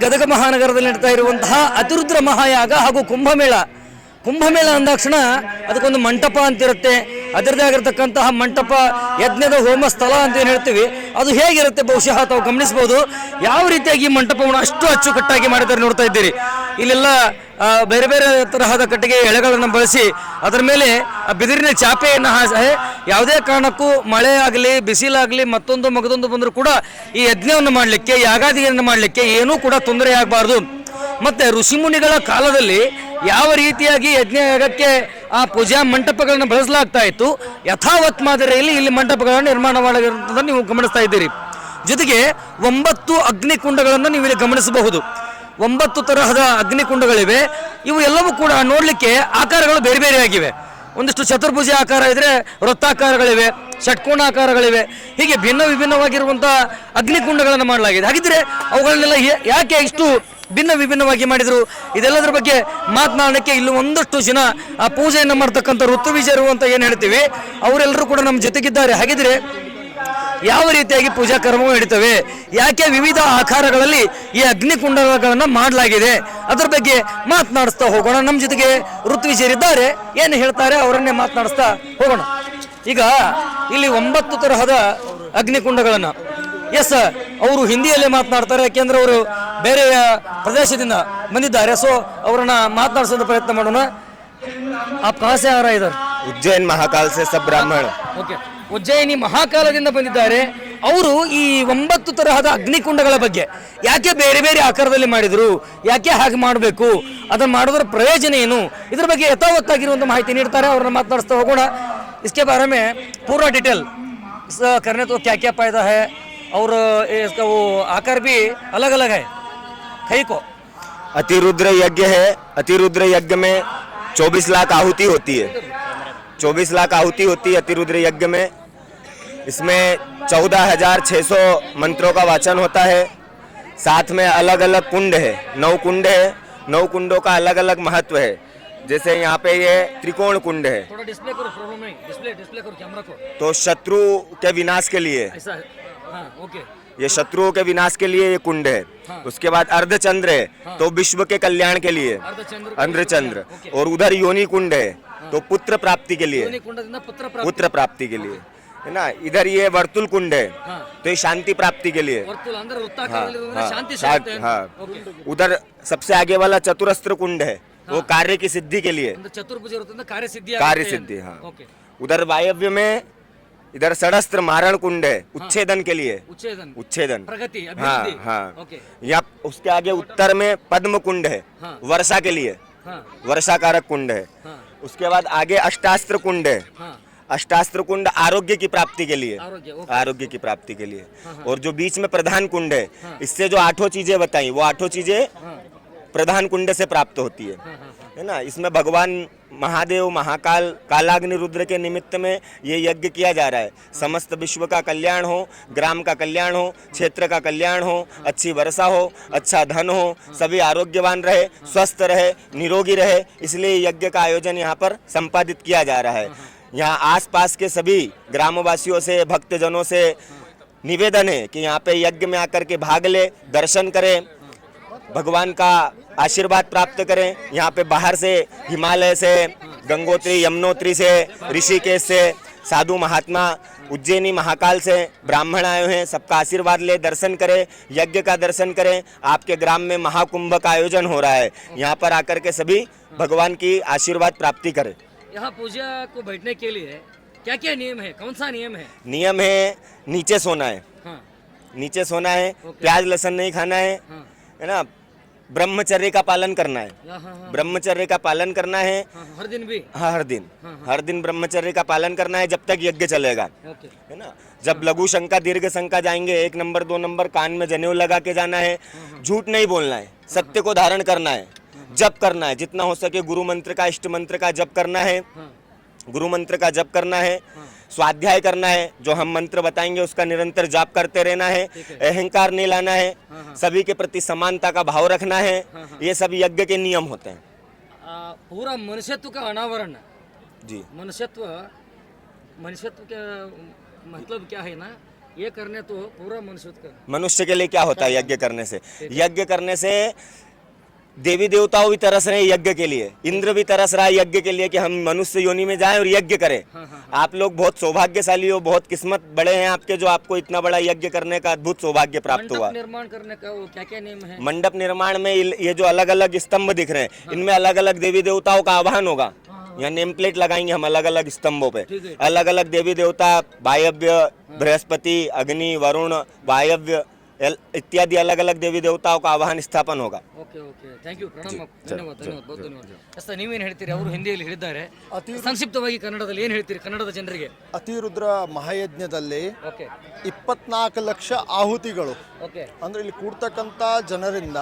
ಗದಗ ಮಹಾನಗರದಲ್ಲಿ ನಡೀತಾ ಇರುವಂತಹ ಅತಿರುದ್ರ ಮಹಾಯಾಗ ಹಾಗೂ ಕುಂಭಮೇಳ ಅಂದಾಕ್ಷಣ ಅದಕ್ಕೊಂದು ಮಂಟಪ ಅಂತಿರುತ್ತೆ. ಅದರದೇ ಆಗಿರತಕ್ಕಂತಹ ಮಂಟಪ ಯಜ್ಞದ ಹೋಮ ಸ್ಥಳ ಅಂತ ಏನು ಹೇಳ್ತೀವಿ, ಅದು ಹೇಗಿರುತ್ತೆ ಬಹುಶಃ ತಾವು ಗಮನಿಸಬಹುದು. ಯಾವ ರೀತಿಯಾಗಿ ಈ ಮಂಟಪವನ್ನು ಅಷ್ಟು ಅಚ್ಚುಕಟ್ಟಾಗಿ ಮಾಡಿದ್ದಾರೆ ನೋಡ್ತಾ ಇದ್ದೀರಿ. ಇಲ್ಲೆಲ್ಲ ಬೇರೆ ಬೇರೆ ತರಹದ ಕಟ್ಟಿಗೆ ಎಳೆಗಳನ್ನು ಬಳಸಿ ಅದರ ಮೇಲೆ ಬಿದಿರಿನ ಚಾಪೆಯನ್ನು ಹಾಕಿ ಯಾವುದೇ ಕಾರಣಕ್ಕೂ ಮಳೆ ಆಗಲಿ ಬಿಸಿಲಾಗಲಿ ಮತ್ತೊಂದು ಬಂದರೂ ಕೂಡ ಈ ಯಜ್ಞವನ್ನು ಮಾಡಲಿಕ್ಕೆ ಯಾಗಾದಿಯನ್ನು ಮಾಡಲಿಕ್ಕೆ ಏನೂ ಕೂಡ ತೊಂದರೆ ಆಗಬಾರ್ದು. ಮತ್ತು ಋಷಿಮುನಿಗಳ ಕಾಲದಲ್ಲಿ ಯಾವ ರೀತಿಯಾಗಿ ಯಜ್ಞಯಾಗಕ್ಕೆ ಆ ಪೂಜಾ ಮಂಟಪಗಳನ್ನು ಬಳಸಲಾಗ್ತಾ ಇತ್ತು, ಯಥಾವತ್ ಮಾದರಿಯಲ್ಲಿ ಇಲ್ಲಿ ಮಂಟಪಗಳನ್ನು ನಿರ್ಮಾಣ ಮಾಡಿರುವುದನ್ನು ನೀವು ಗಮನಿಸ್ತಾ ಇದ್ದೀರಿ. ಜೊತೆಗೆ 9 ಅಗ್ನಿಕುಂಡಗಳನ್ನು ನೀವು ಇಲ್ಲಿ ಗಮನಿಸಬಹುದು. 9 ತರಹದ ಅಗ್ನಿಕುಂಡಗಳಿವೆ. ಇವು ಎಲ್ಲವೂ ಕೂಡ ನೋಡಲಿಕ್ಕೆ ಆಕಾರಗಳು ಬೇರೆ ಬೇರೆಯಾಗಿವೆ. ಒಂದಿಷ್ಟು ಚತುರ್ಭುಜ ಆಕಾರ ಇದ್ರೆ, ವೃತ್ತಾಕಾರಗಳಿವೆ, ಷಟ್ಕೋಣಾಕಾರಗಳಿವೆ. ಹೀಗೆ ಭಿನ್ನ ವಿಭಿನ್ನವಾಗಿರುವಂಥ ಅಗ್ನಿಕುಂಡಗಳನ್ನು ಮಾಡಲಾಗಿದೆ. ಹಾಗಿದ್ರೆ ಅವುಗಳನ್ನೆಲ್ಲ ಯಾಕೆ ಇಷ್ಟು ಭಿನ್ನ ವಿಭಿನ್ನವಾಗಿ ಮಾಡಿದರು, ಇದೆಲ್ಲದರ ಬಗ್ಗೆ ಮಾತನಾಡಲಿಕ್ಕೆ ಇಲ್ಲಿ ಒಂದಷ್ಟು ಜನ ಆ ಪೂಜೆಯನ್ನು ಮಾಡ್ತಕ್ಕಂಥ ಋತುವಿಜರು ಅಂತ ಏನು ಹೇಳ್ತೀವಿ, ಅವರೆಲ್ಲರೂ ಕೂಡ ನಮ್ಮ ಜೊತೆಗಿದ್ದಾರೆ. ಹಾಗಿದ್ರೆ ಯಾವ ರೀತಿಯಾಗಿ ಪೂಜಾ ಕರ್ಮವು ನಡೀತವೆ, ಯಾಕೆ ವಿವಿಧ ಆಕಾರಗಳಲ್ಲಿ ಈ ಅಗ್ನಿಕುಂಡಗಳನ್ನು ಮಾಡಲಾಗಿದೆ, ಅದರ ಬಗ್ಗೆ ಮಾತನಾಡಿಸ್ತಾ ಹೋಗೋಣ. ನಮ್ಮ ಜೊತೆಗೆ ಋತ್ವಿಜರಿದ್ದಾರೆ, ಏನು ಹೇಳ್ತಾರೆ ಅವರನ್ನೇ ಮಾತನಾಡಿಸ್ತಾ ಹೋಗೋಣ. ಈಗ ಇಲ್ಲಿ 9 ತರಹದ ಅಗ್ನಿಕುಂಡಗಳನ್ನು ಅವರು ಹಿಂದಿಯಲ್ಲೇ ಮಾತನಾಡ್ತಾರೆ, ಯಾಕೆಂದ್ರೆ ಅವರು ಬೇರೆ ಪ್ರದೇಶದಿಂದ ಬಂದಿದ್ದಾರೆ. ಸೊ ಅವರನ್ನ ಮಾತನಾಡಿಸೋದು ಪ್ರಯತ್ನ ಮಾಡೋಣ. आप कहाँ से आ रहा है इधर? उज्जैन महाकाल से सब ब्राह्मण. ಓಕೆ, ಉಜ್ಜಯಿನಿ ಮಹಾಕಾಲದಿಂದ ಬಂದಿದ್ದಾರೆ. ಅವರು ಈ 9 ತರಹದ ಅಗ್ನಿಕುಂಡಗಳ ಬಗ್ಗೆ ಯಾಕೆ ಬೇರೆ ಬೇರೆ ಆಕಾರದಲ್ಲಿ ಮಾಡಿದ್ರು, ಯಾಕೆ ಹಾಗೆ ಮಾಡಬೇಕು, ಅದನ್ನ ಮಾಡೋದ್ರ ಪ್ರಯೋಜನ ಏನು, ಇದ್ರ ಬಗ್ಗೆ ಯಥಾವತ್ತಾಗಿರುವಂಥ ಮಾಹಿತಿ ನೀಡ್ತಾರೆ. ಅವ್ರನ್ನ ಮಾತನಾಡಿಸ್ತಾ ಹೋಗೋಣ. इसके बारे में पूरा डिटेल करने तो क्या क्या फायदा है और इसका वो आकार भी अलग अलग है. कई को अतिरुद्र यज्ञ है. अतिरुद्र यज्ञ में 24 लाख आहुति होती है. 24 लाख आहुति होती है अतिरुद्र यज्ञ में. इसमें 14,600 मंत्रों का वाचन होता है. साथ में अलग अलग कुंड है, 9 कुंड है. 9 कुंडों का अलग अलग महत्व है. जैसे यहाँ पे ये त्रिकोण कुंड है, थोड़ा डिस्प्ले करो, प्रॉब्लम नहीं, डिस्प्ले करो कैमरा को. तो शत्रु के विनाश के लिए ऐसा है. हाँ, ओके. ये शत्रुओं के विनाश के लिए ये कुंड है. हाँ. उसके बाद अर्धचंद्र है. हाँ. तो विश्व के कल्याण के लिए अर्धचंद्र. और उधर योनि कुंड है. हाँ. तो पुत्र प्राप्ति के लिए, पुत्र प्राप्ति के लिए है ना. इधर ये वर्तुल कुंड है. हाँ. तो ये शांति प्राप्ति के लिए. हाँ. उधर सबसे आगे वाला चतुरस्त्र कुंड है. हाँ. वो कार्य की सिद्धि के लिए, चतुर्भुज कार्य सिद्धि. हाँ. उधर वायव्य में इधर षडस्त्र मारण कुंड है. हाँ. उच्छेदन के लिए, उच्छेदन प्रगति. हाँ हाँ. यहाँ उसके आगे उत्तर में पद्म कुंड है. हाँ. वर्षा के लिए. हाँ. वर्षाकारक कुंड है. हाँ. उसके बाद आगे अष्टास्त्र कुंड है. हाँ. अष्टास्त्र कुंड आरोग्य की प्राप्ति के लिए, आरोग्य की प्राप्ति के लिए. हाँ. और जो बीच में प्रधान कुंड है, हाँ. इससे जो 8 चीजें बताई, वो 8 चीजें प्रधान कुंड से प्राप्त होती है. है ना. इसमें भगवान महादेव महाकाल कालाग्नि रुद्र के निमित्त में ये यज्ञ किया जा रहा है. समस्त विश्व का कल्याण हो, ग्राम का कल्याण हो, क्षेत्र का कल्याण हो, अच्छी वर्षा हो, अच्छा धन हो, सभी आरोग्यवान रहे, स्वस्थ रहे, निरोगी रहे. इसलिए यज्ञ का आयोजन यहाँ पर संपादित किया जा रहा है. यहाँ आसपास के सभी ग्रामवासियों से, भक्तजनों से निवेदन है कि यहाँ पे यज्ञ में आकर के भाग ले, दर्शन करें, भगवान का आशीर्वाद प्राप्त करें. यहाँ पे बाहर से, हिमालय से, गंगोत्री यमुनोत्री से, ऋषिकेश से साधु महात्मा, उज्जैनी महाकाल से ब्राह्मण आए हैं. सबका आशीर्वाद ले, दर्शन करें, यज्ञ का दर्शन करें. आपके ग्राम में महाकुंभ का आयोजन हो रहा है. यहाँ पर आकर के सभी भगवान की आशीर्वाद प्राप्ति करें. यहाँ पूजा को बैठने के लिए क्या क्या नियम है, कौन सा नियम है? नियम है, नीचे सोना है. हाँ. नीचे सोना है. प्याज लहसुन नहीं खाना है. हाँ. है ना. ब्रह्मचर्य का पालन करना है. ब्रह्मचर्य का पालन करना है. हर दिन भी. हाँ, हर दिन. हर दिन ब्रह्मचर्य का पालन करना है जब तक यज्ञ चलेगा. है ना. जब लघु शंका दीर्घ शंका जाएंगे, 1 नंबर 2 नंबर कान में जनेऊ लगा के जाना है. झूठ नहीं बोलना है, सत्य को धारण करना है, जप करना है. जितना हो सके गुरु मंत्र का, इष्ट मंत्र का जप करना है. गुरु मंत्र का जप करना है. स्वाध्याय करना है. जो हम मंत्र बताएंगे उसका निरंतर जाप करते रहना है. अहंकार नहीं लाना है. सभी के प्रति समानता का भाव रखना है. ये सब यज्ञ के नियम होते हैं. पूरा मनुष्यत्व का अनावरण. जी. मनुष्यत्व का मतलब क्या है ना, ये करने तो पूरा मनुष्य के लिए क्या होता है यज्ञ करने से? यज्ञ करने से देवी देवताओं भी तरस रहे हैं यज्ञ के लिए, इंद्र भी तरस रहा है यज्ञ के लिए कि हम मनुष्य योनि में जाएं और यज्ञ करें। आप लोग बहुत सौभाग्यशाली हो, बहुत किस्मत बड़े हैं आपके, जो आपको इतना बड़ा यज्ञ करने का अद्भुत सौभाग्य प्राप्त हुआ। निर्माण करने का वो क्या क्या नियम है? मंडप निर्माण में ये जो अलग अलग स्तंभ दिख रहे हैं, इनमें अलग अलग देवी देवताओं का आह्वान होगा। यहाँ नेम प्लेट लगाएंगे हम अलग अलग स्तंभों पे, अलग अलग देवी देवता, वायव्य बृहस्पति, अग्नि, वरुण, वायव्य इत्यादि अलग अलग देवी देवताओं का आह्वान स्थापन होगा। ಓಕೆ ಓಕೆ ಥ್ಯಾಂಕ್ ಯು ಪ್ರಣಾಮ ಧನ್ಯವಾದ ಧನ್ಯವಾದ ಬಹು ಧನ್ಯವಾದ ಅಷ್ಟ ನೀವೇನು ಹೇಳ್ತೀರಿ? ಅವರು ಹಿಂದಿಯಲ್ಲಿ ಹೇಳಿದ್ದಾರೆ, ಸಂಕ್ಷಿಪ್ತವಾಗಿ ಕನ್ನಡದಲ್ಲಿ ಏನು ಹೇಳ್ತೀರಿ ಕನ್ನಡದ ಜನರಿಗೆ? ಅತಿರುದ್ರ ಮಹಾಯಜ್ಞದಲ್ಲಿ ಓಕೆ 24 ಲಕ್ಷ ಆಹುತಿಗಳು ಓಕೆ ಅಂದ್ರೆ ಇಲ್ಲಿ ಕೂಡ್ತಕ್ಕಂಥ ಜನರಿಂದ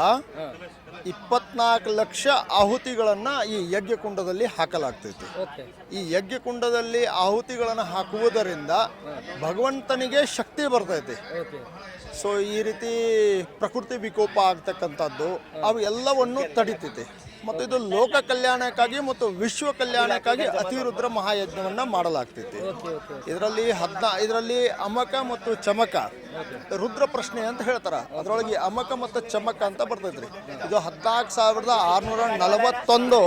24 ಲಕ್ಷ ಆಹುತಿಗಳನ್ನ ಈ ಯಜ್ಞಕುಂಡದಲ್ಲಿ ಹಾಕಲಾಗ್ತೈತಿ. ಓಕೆ ಈ ಯಜ್ಞಕುಂಡದಲ್ಲಿ ಆಹುತಿಗಳನ್ನು ಹಾಕುವುದರಿಂದ ಭಗವಂತನಿಗೆ ಶಕ್ತಿ ಬರ್ತೈತಿ. ಓಕೆ ಸೊ ಈ ರೀತಿ ಪ್ರಕೃತಿ ವಿಕೋಪ ಆಗ್ತಕ್ಕಂಥದ್ದು ಅವು ಎಲ್ಲವನ್ನು ತಡಿತೈತಿ. ಮತ್ತು ಇದು ಲೋಕ ಕಲ್ಯಾಣಕ್ಕಾಗಿ ಮತ್ತು ವಿಶ್ವ ಕಲ್ಯಾಣಕ್ಕಾಗಿ ಅತಿರುದ್ರ ಮಹಾಯಜ್ಞವನ್ನ ಮಾಡಲಾಗ್ತೈತಿ. ಇದರಲ್ಲಿ ಅಮಕ ಮತ್ತು ಚಮಕ ರುದ್ರ ಪ್ರಶ್ನೆ ಅಂತ ಹೇಳ್ತಾರ, ಅದರೊಳಗೆ ಅಮಕ ಮತ್ತು ಚಮಕ ಅಂತ ಬರ್ತೈತ್ರಿ. ಇದು 14,641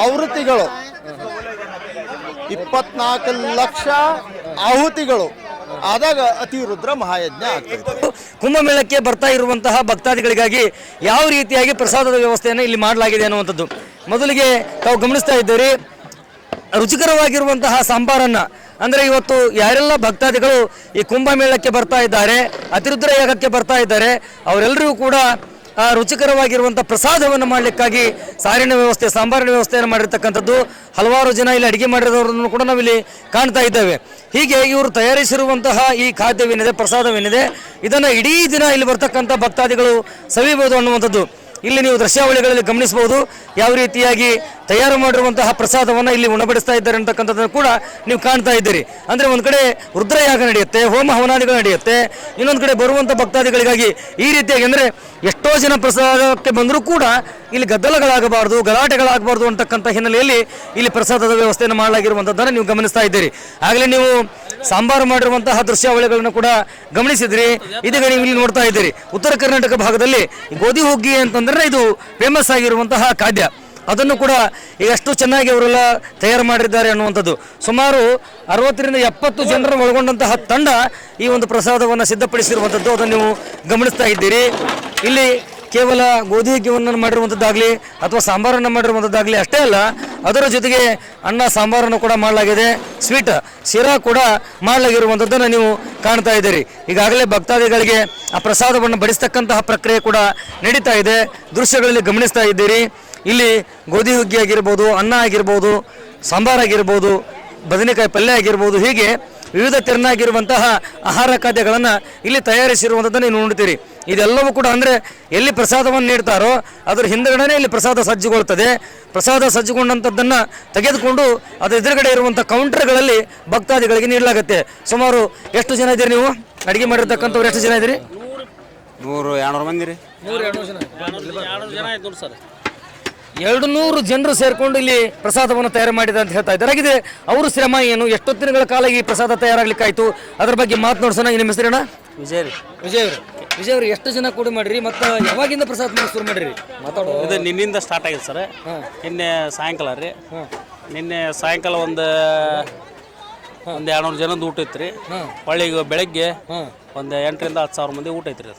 ಆವೃತ್ತಿಗಳು, 24 ಲಕ್ಷ ಆಹುತಿಗಳು ಆದಾಗ ಅತಿರುದ್ರ ಮಹಾಯಜ್ಞ ಆಗ್ತದೆ. ಕುಂಭಮೇಳಕ್ಕೆ ಬರ್ತಾ ಇರುವಂತಹ ಭಕ್ತಾದಿಗಳಿಗಾಗಿ ಯಾವ ರೀತಿಯಾಗಿ ಪ್ರಸಾದದ ವ್ಯವಸ್ಥೆಯನ್ನು ಇಲ್ಲಿ ಮಾಡಲಾಗಿದೆ ಅನ್ನುವಂಥದ್ದು ಮೊದಲಿಗೆ ತಾವು ಗಮನಿಸ್ತಾ ಇದ್ದೀರಿ. ರುಚಿಕರವಾಗಿರುವಂತಹ ಸಾಂಬಾರನ್ನ, ಅಂದರೆ ಇವತ್ತು ಯಾರೆಲ್ಲ ಭಕ್ತಾದಿಗಳು ಈ ಕುಂಭಮೇಳಕ್ಕೆ ಬರ್ತಾ ಇದ್ದಾರೆ, ಅತಿರುದ್ರ ಯಾಗಕ್ಕೆ ಬರ್ತಾ ಇದ್ದಾರೆ, ಅವರೆಲ್ಲರಿಗೂ ಕೂಡ ರುಚಿಕರವಾಗಿರುವಂಥ ಪ್ರಸಾದವನ್ನು ಮಾಡಲಿಕ್ಕಾಗಿ ಸಾರಿನ ವ್ಯವಸ್ಥೆ, ಸಾಂಬಾರಿನ ವ್ಯವಸ್ಥೆಯನ್ನು ಮಾಡಿರ್ತಕ್ಕಂಥದ್ದು. ಹಲವಾರು ಜನ ಇಲ್ಲಿ ಅಡುಗೆ ಮಾಡಿರೋರನ್ನು ಕೂಡ ನಾವಿಲ್ಲಿ ಕಾಣ್ತಾ ಇದ್ದೇವೆ. ಹೀಗೆ ಇವರು ತಯಾರಿಸಿರುವಂತಹ ಈ ಖಾದ್ಯವೇನಿದೆ, ಪ್ರಸಾದವೇನಿದೆ, ಇದನ್ನು ಇಡೀ ದಿನ ಇಲ್ಲಿ ಬರ್ತಕ್ಕಂಥ ಭಕ್ತಾದಿಗಳು ಸವಿಬಹುದು ಅನ್ನುವಂಥದ್ದು ಇಲ್ಲಿ ನೀವು ದೃಶ್ಯಾವಳಿಗಳಲ್ಲಿ ಗಮನಿಸಬಹುದು. ಯಾವ ರೀತಿಯಾಗಿ ತಯಾರು ಮಾಡಿರುವಂತಹ ಪ್ರಸಾದವನ್ನು ಇಲ್ಲಿ ಉಣಬಡಿಸ್ತಾ ಇದ್ದಾರೆ ಅಂತಕ್ಕಂಥದ್ದನ್ನು ಕೂಡ ನೀವು ಕಾಣ್ತಾ ಇದ್ದೀರಿ. ಅಂದರೆ ಒಂದು ಕಡೆ ರುದ್ರಯಾಗ ನಡೆಯುತ್ತೆ, ಹೋಮ ಹವನಾದಿಗಳು ನಡೆಯುತ್ತೆ, ಇನ್ನೊಂದು ಕಡೆ ಬರುವಂಥ ಭಕ್ತಾದಿಗಳಿಗಾಗಿ ಈ ರೀತಿಯಾಗಿ, ಅಂದರೆ ಎಷ್ಟೋ ಜನ ಪ್ರಸಾದಕ್ಕೆ ಬಂದರೂ ಕೂಡ ಇಲ್ಲಿ ಗದ್ದಲಗಳಾಗಬಾರ್ದು, ಗಲಾಟೆಗಳಾಗಬಾರ್ದು ಅಂತಕ್ಕಂಥ ಹಿನ್ನೆಲೆಯಲ್ಲಿ ಇಲ್ಲಿ ಪ್ರಸಾದದ ವ್ಯವಸ್ಥೆಯನ್ನು ಮಾಡಲಾಗಿರುವಂಥದ್ದನ್ನು ನೀವು ಗಮನಿಸ್ತಾ ಇದ್ದೀರಿ. ಆಗಲೇ ನೀವು ಸಾಂಬಾರು ಮಾಡಿರುವಂತಹ ದೃಶ್ಯಾವಳಿಗಳನ್ನು ಕೂಡ ಗಮನಿಸಿದ್ರಿ. ಇದೀಗ ನೀವು ಇಲ್ಲಿ ನೋಡ್ತಾ ಇದ್ದೀರಿ, ಉತ್ತರ ಕರ್ನಾಟಕ ಭಾಗದಲ್ಲಿ ಗೋಧಿ ಹುಗ್ಗಿ ಅಂತಂದ್ರೆ ಇದು ಫೇಮಸ್ ಆಗಿರುವಂತಹ ಖಾದ್ಯ. ಅದನ್ನು ಕೂಡ ಈಗ ಎಷ್ಟು ಚೆನ್ನಾಗಿ ಅವರೆಲ್ಲ ತಯಾರು ಮಾಡಿದ್ದಾರೆ ಅನ್ನುವಂಥದ್ದು. ಸುಮಾರು 60ರಿಂದ 70 ಜನರನ್ನು ಒಳಗೊಂಡಂತಹ ತಂಡ ಈ ಒಂದು ಪ್ರಸಾದವನ್ನು ಸಿದ್ಧಪಡಿಸಿರುವಂಥದ್ದು ಅದನ್ನು ನೀವು ಗಮನಿಸ್ತಾ ಇದ್ದೀರಿ. ಇಲ್ಲಿ ಕೇವಲ ಗೋಧಿ ಹುಗ್ಗಿಯನ್ನು ಮಾಡಿರುವಂಥದ್ದಾಗಲಿ ಅಥವಾ ಸಾಂಬಾರನ್ನು ಮಾಡಿರುವಂಥದ್ದಾಗಲಿ ಅಷ್ಟೇ ಅಲ್ಲ, ಅದರ ಜೊತೆಗೆ ಅನ್ನ ಸಾಂಬಾರನ್ನು ಕೂಡ ಮಾಡಲಾಗಿದೆ, ಸ್ವೀಟ್ ಶಿರಾ ಕೂಡ ಮಾಡಲಾಗಿರುವಂಥದ್ದನ್ನು ನೀವು ಕಾಣ್ತಾ ಇದ್ದೀರಿ. ಈಗಾಗಲೇ ಭಕ್ತಾದಿಗಳಿಗೆ ಆ ಪ್ರಸಾದವನ್ನು ಬಡಿಸ್ತಕ್ಕಂತಹ ಪ್ರಕ್ರಿಯೆ ಕೂಡ ನಡೀತಾ ಇದೆ, ದೃಶ್ಯಗಳಲ್ಲಿ ಗಮನಿಸ್ತಾ ಇದ್ದೀರಿ. ಇಲ್ಲಿ ಗೋಧಿ ಹುಗ್ಗಿ ಆಗಿರ್ಬೋದು, ಅನ್ನ ಆಗಿರ್ಬೋದು, ಸಾಂಬಾರಾಗಿರ್ಬೋದು, ಬದನೆಕಾಯಿ ಪಲ್ಯ ಆಗಿರ್ಬೋದು, ಹೀಗೆ ವಿವಿಧ ತೆರನಾಗಿರುವಂತಹ ಆಹಾರ ಖಾದ್ಯಗಳನ್ನು ಇಲ್ಲಿ ತಯಾರಿಸಿರುವಂಥದ್ದನ್ನು ನೀವು ನೋಡ್ತೀರಿ. ಇದೆಲ್ಲವೂ ಕೂಡ ಅಂದರೆ ಎಲ್ಲಿ ಪ್ರಸಾದವನ್ನು ನೀಡ್ತಾರೋ ಅದರ ಹಿಂದುಗಡೆನೇ ಇಲ್ಲಿ ಪ್ರಸಾದ ಸಜ್ಜುಗೊಳ್ತದೆ. ಪ್ರಸಾದ ಸಜ್ಜುಗೊಂಡಂಥದ್ದನ್ನು ತೆಗೆದುಕೊಂಡು ಅದರ ಎದುರುಗಡೆ ಇರುವಂಥ ಕೌಂಟರ್ಗಳಲ್ಲಿ ಭಕ್ತಾದಿಗಳಿಗೆ ನೀಡಲಾಗುತ್ತೆ. ಸುಮಾರು ಎಷ್ಟು ಜನ ಇದ್ದೀರಿ ನೀವು? ಅಡುಗೆ ಮಾಡಿರ್ತಕ್ಕಂಥವ್ರು ಎಷ್ಟು ಜನ ಇದ್ದೀರಿ? 100-200 ಮಂದಿ ರೀ. 100-200 ಜನ ಆಯ್ತು ನೋಡಿ ಸರ್. 200 ಜನರು ಸೇರ್ಕೊಂಡು ಇಲ್ಲಿ ಪ್ರಸಾದವನ್ನು ತಯಾರು ಮಾಡಿದೆ ಅಂತ ಹೇಳ್ತಾ ಇದ್ದಾರೆ. ಹಾಗಿದೆ ಅವರು ಶ್ರಮ ಏನು, ಎಷ್ಟೊತ್ತಿನಗಳ ಕಾಲ ಈ ಪ್ರಸಾದ ತಯಾರಾಗ್ಲಿಕ್ಕಾಯ್ತು, ಅದ್ರ ಬಗ್ಗೆ ಮಾತನಾಡ್ಸೋಣ. ನಿಮ್ಮ ಹೆಸರೇನ? ವಿಜಯ್ ರೀ. ವಿಜಯ್ ಅವರು ಎಷ್ಟು ಜನ ಕೂಡ ಮಾಡಿರಿ ಮತ್ತು ಯಾವಾಗಿಂದ ಪ್ರಸಾದ ಮಾಡಿ ಶುರು ಮಾಡಿರಿ? ಇದು ನಿನ್ನಿಂದ ಸ್ಟಾರ್ಟ್ ಆಗಿದೆ ಸರ್. ನಿನ್ನೆ ಸಾಯಂಕಾಲ ರೀ. ನಿನ್ನೆ ಸಾಯಂಕಾಲ ಒಂದು 200 ಜನದ ಊಟ ಐತ್ರಿ. ಹೊಳ್ಳಿ ಈಗ ಬೆಳಗ್ಗೆ ಒಂದು 8,000-10,000 ಮಂದಿ ಊಟ ಐತ್ರಿ.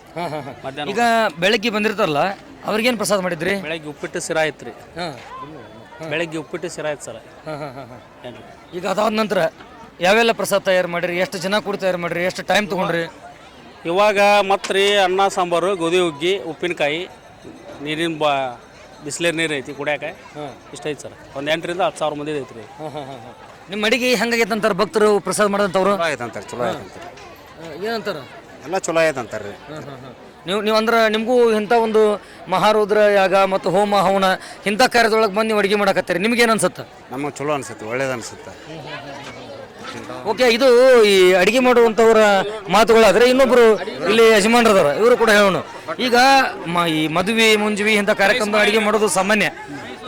ಮಧ್ಯಾಹ್ನ ಈಗ ಬೆಳಗ್ಗೆ ಬಂದಿರ್ತಾರಲ್ಲ ಅವ್ರಿಗೇನು ಪ್ರಸಾದ ಮಾಡಿದ್ರಿ? ಬೆಳಗ್ಗೆ ಉಪ್ಪಿಟ್ಟು ಸಿರಾ ಐತ್ರಿ. ಬೆಳಗ್ಗೆ ಉಪ್ಪಿಟ್ಟು ಸಿರಾ ಐತೆ ಸರ್. ಈಗ ಅದಾದ ನಂತರ ಯಾವೆಲ್ಲ ಪ್ರಸಾದ ತಯಾರು ಮಾಡಿರಿ? ಎಷ್ಟು ಜನ ಕೂಡ ತಯಾರು ಮಾಡಿರಿ? ಎಷ್ಟು ಟೈಮ್ ತೊಗೊಂಡ್ರಿ? ಇವಾಗ ಮತ್ತೆ ರೀ ಅನ್ನ ಸಾಂಬಾರು, ಗೋಧಿ ಹುಗ್ಗಿ, ಉಪ್ಪಿನಕಾಯಿ, ನೀರಿನ ಬಿಸಿಲೇರು ನೀರು ಐತಿ ಕುಡಿಯಾಕ, ಇಷ್ಟ ಐತಿ ಸರ್. ಒಂದು 8,000-10,000 ಮಂದಿ ಐತ್ರಿ. ನಿಮ್ಮ ಅಡಿಗೆ ಹೆಂಗಾಗೈತೆ ಅಂತಾರೆ ಭಕ್ತರು ಪ್ರಸಾದ ಮಾಡೋದಂತವ್ರು? ಆಯ್ತಂತಾರೆ, ಚಲೋ ಆಯ್ತಂತಾರೆ. ಏನಂತಾರ? ಎಲ್ಲ ಚಲೋ ಆಯ್ತಂತಾರೆ ರೀ. ನೀವು ಅಂದ್ರೆ ನಿಮಗೂ ಇಂಥ ಒಂದು ಮಹಾರುದ್ರ ಯಾಗ ಮತ್ತು ಹೋಮ ಹವನ ಇಂಥ ಕಾರ್ಯದೊಳಗೆ ಬಂದು ನೀವು ಅಡುಗೆ ಮಾಡಕತ್ತೀರಿ, ನಿಮ್ಗೇನು ಅನ್ಸುತ್ತೆ? ನಮಗೆ ಚಲೋ ಅನ್ಸುತ್ತೆ, ಒಳ್ಳೇದು ಅನ್ಸುತ್ತೆ. ಓಕೆ, ಇದು ಈ ಅಡುಗೆ ಮಾಡುವಂಥವ್ರ ಮಾತುಗಳಾದರೆ ಇನ್ನೊಬ್ಬರು ಇಲ್ಲಿ ಯಜಮಾನರದಾರ, ಇವರು ಕೂಡ ಹೇಳೋಣ. ಈಗ ಈ ಮದುವೆ ಮುಂಜುವಿ ಇಂಥ ಕಾರ್ಯಕ್ರಮದ ಅಡುಗೆ ಮಾಡೋದು ಸಾಮಾನ್ಯ.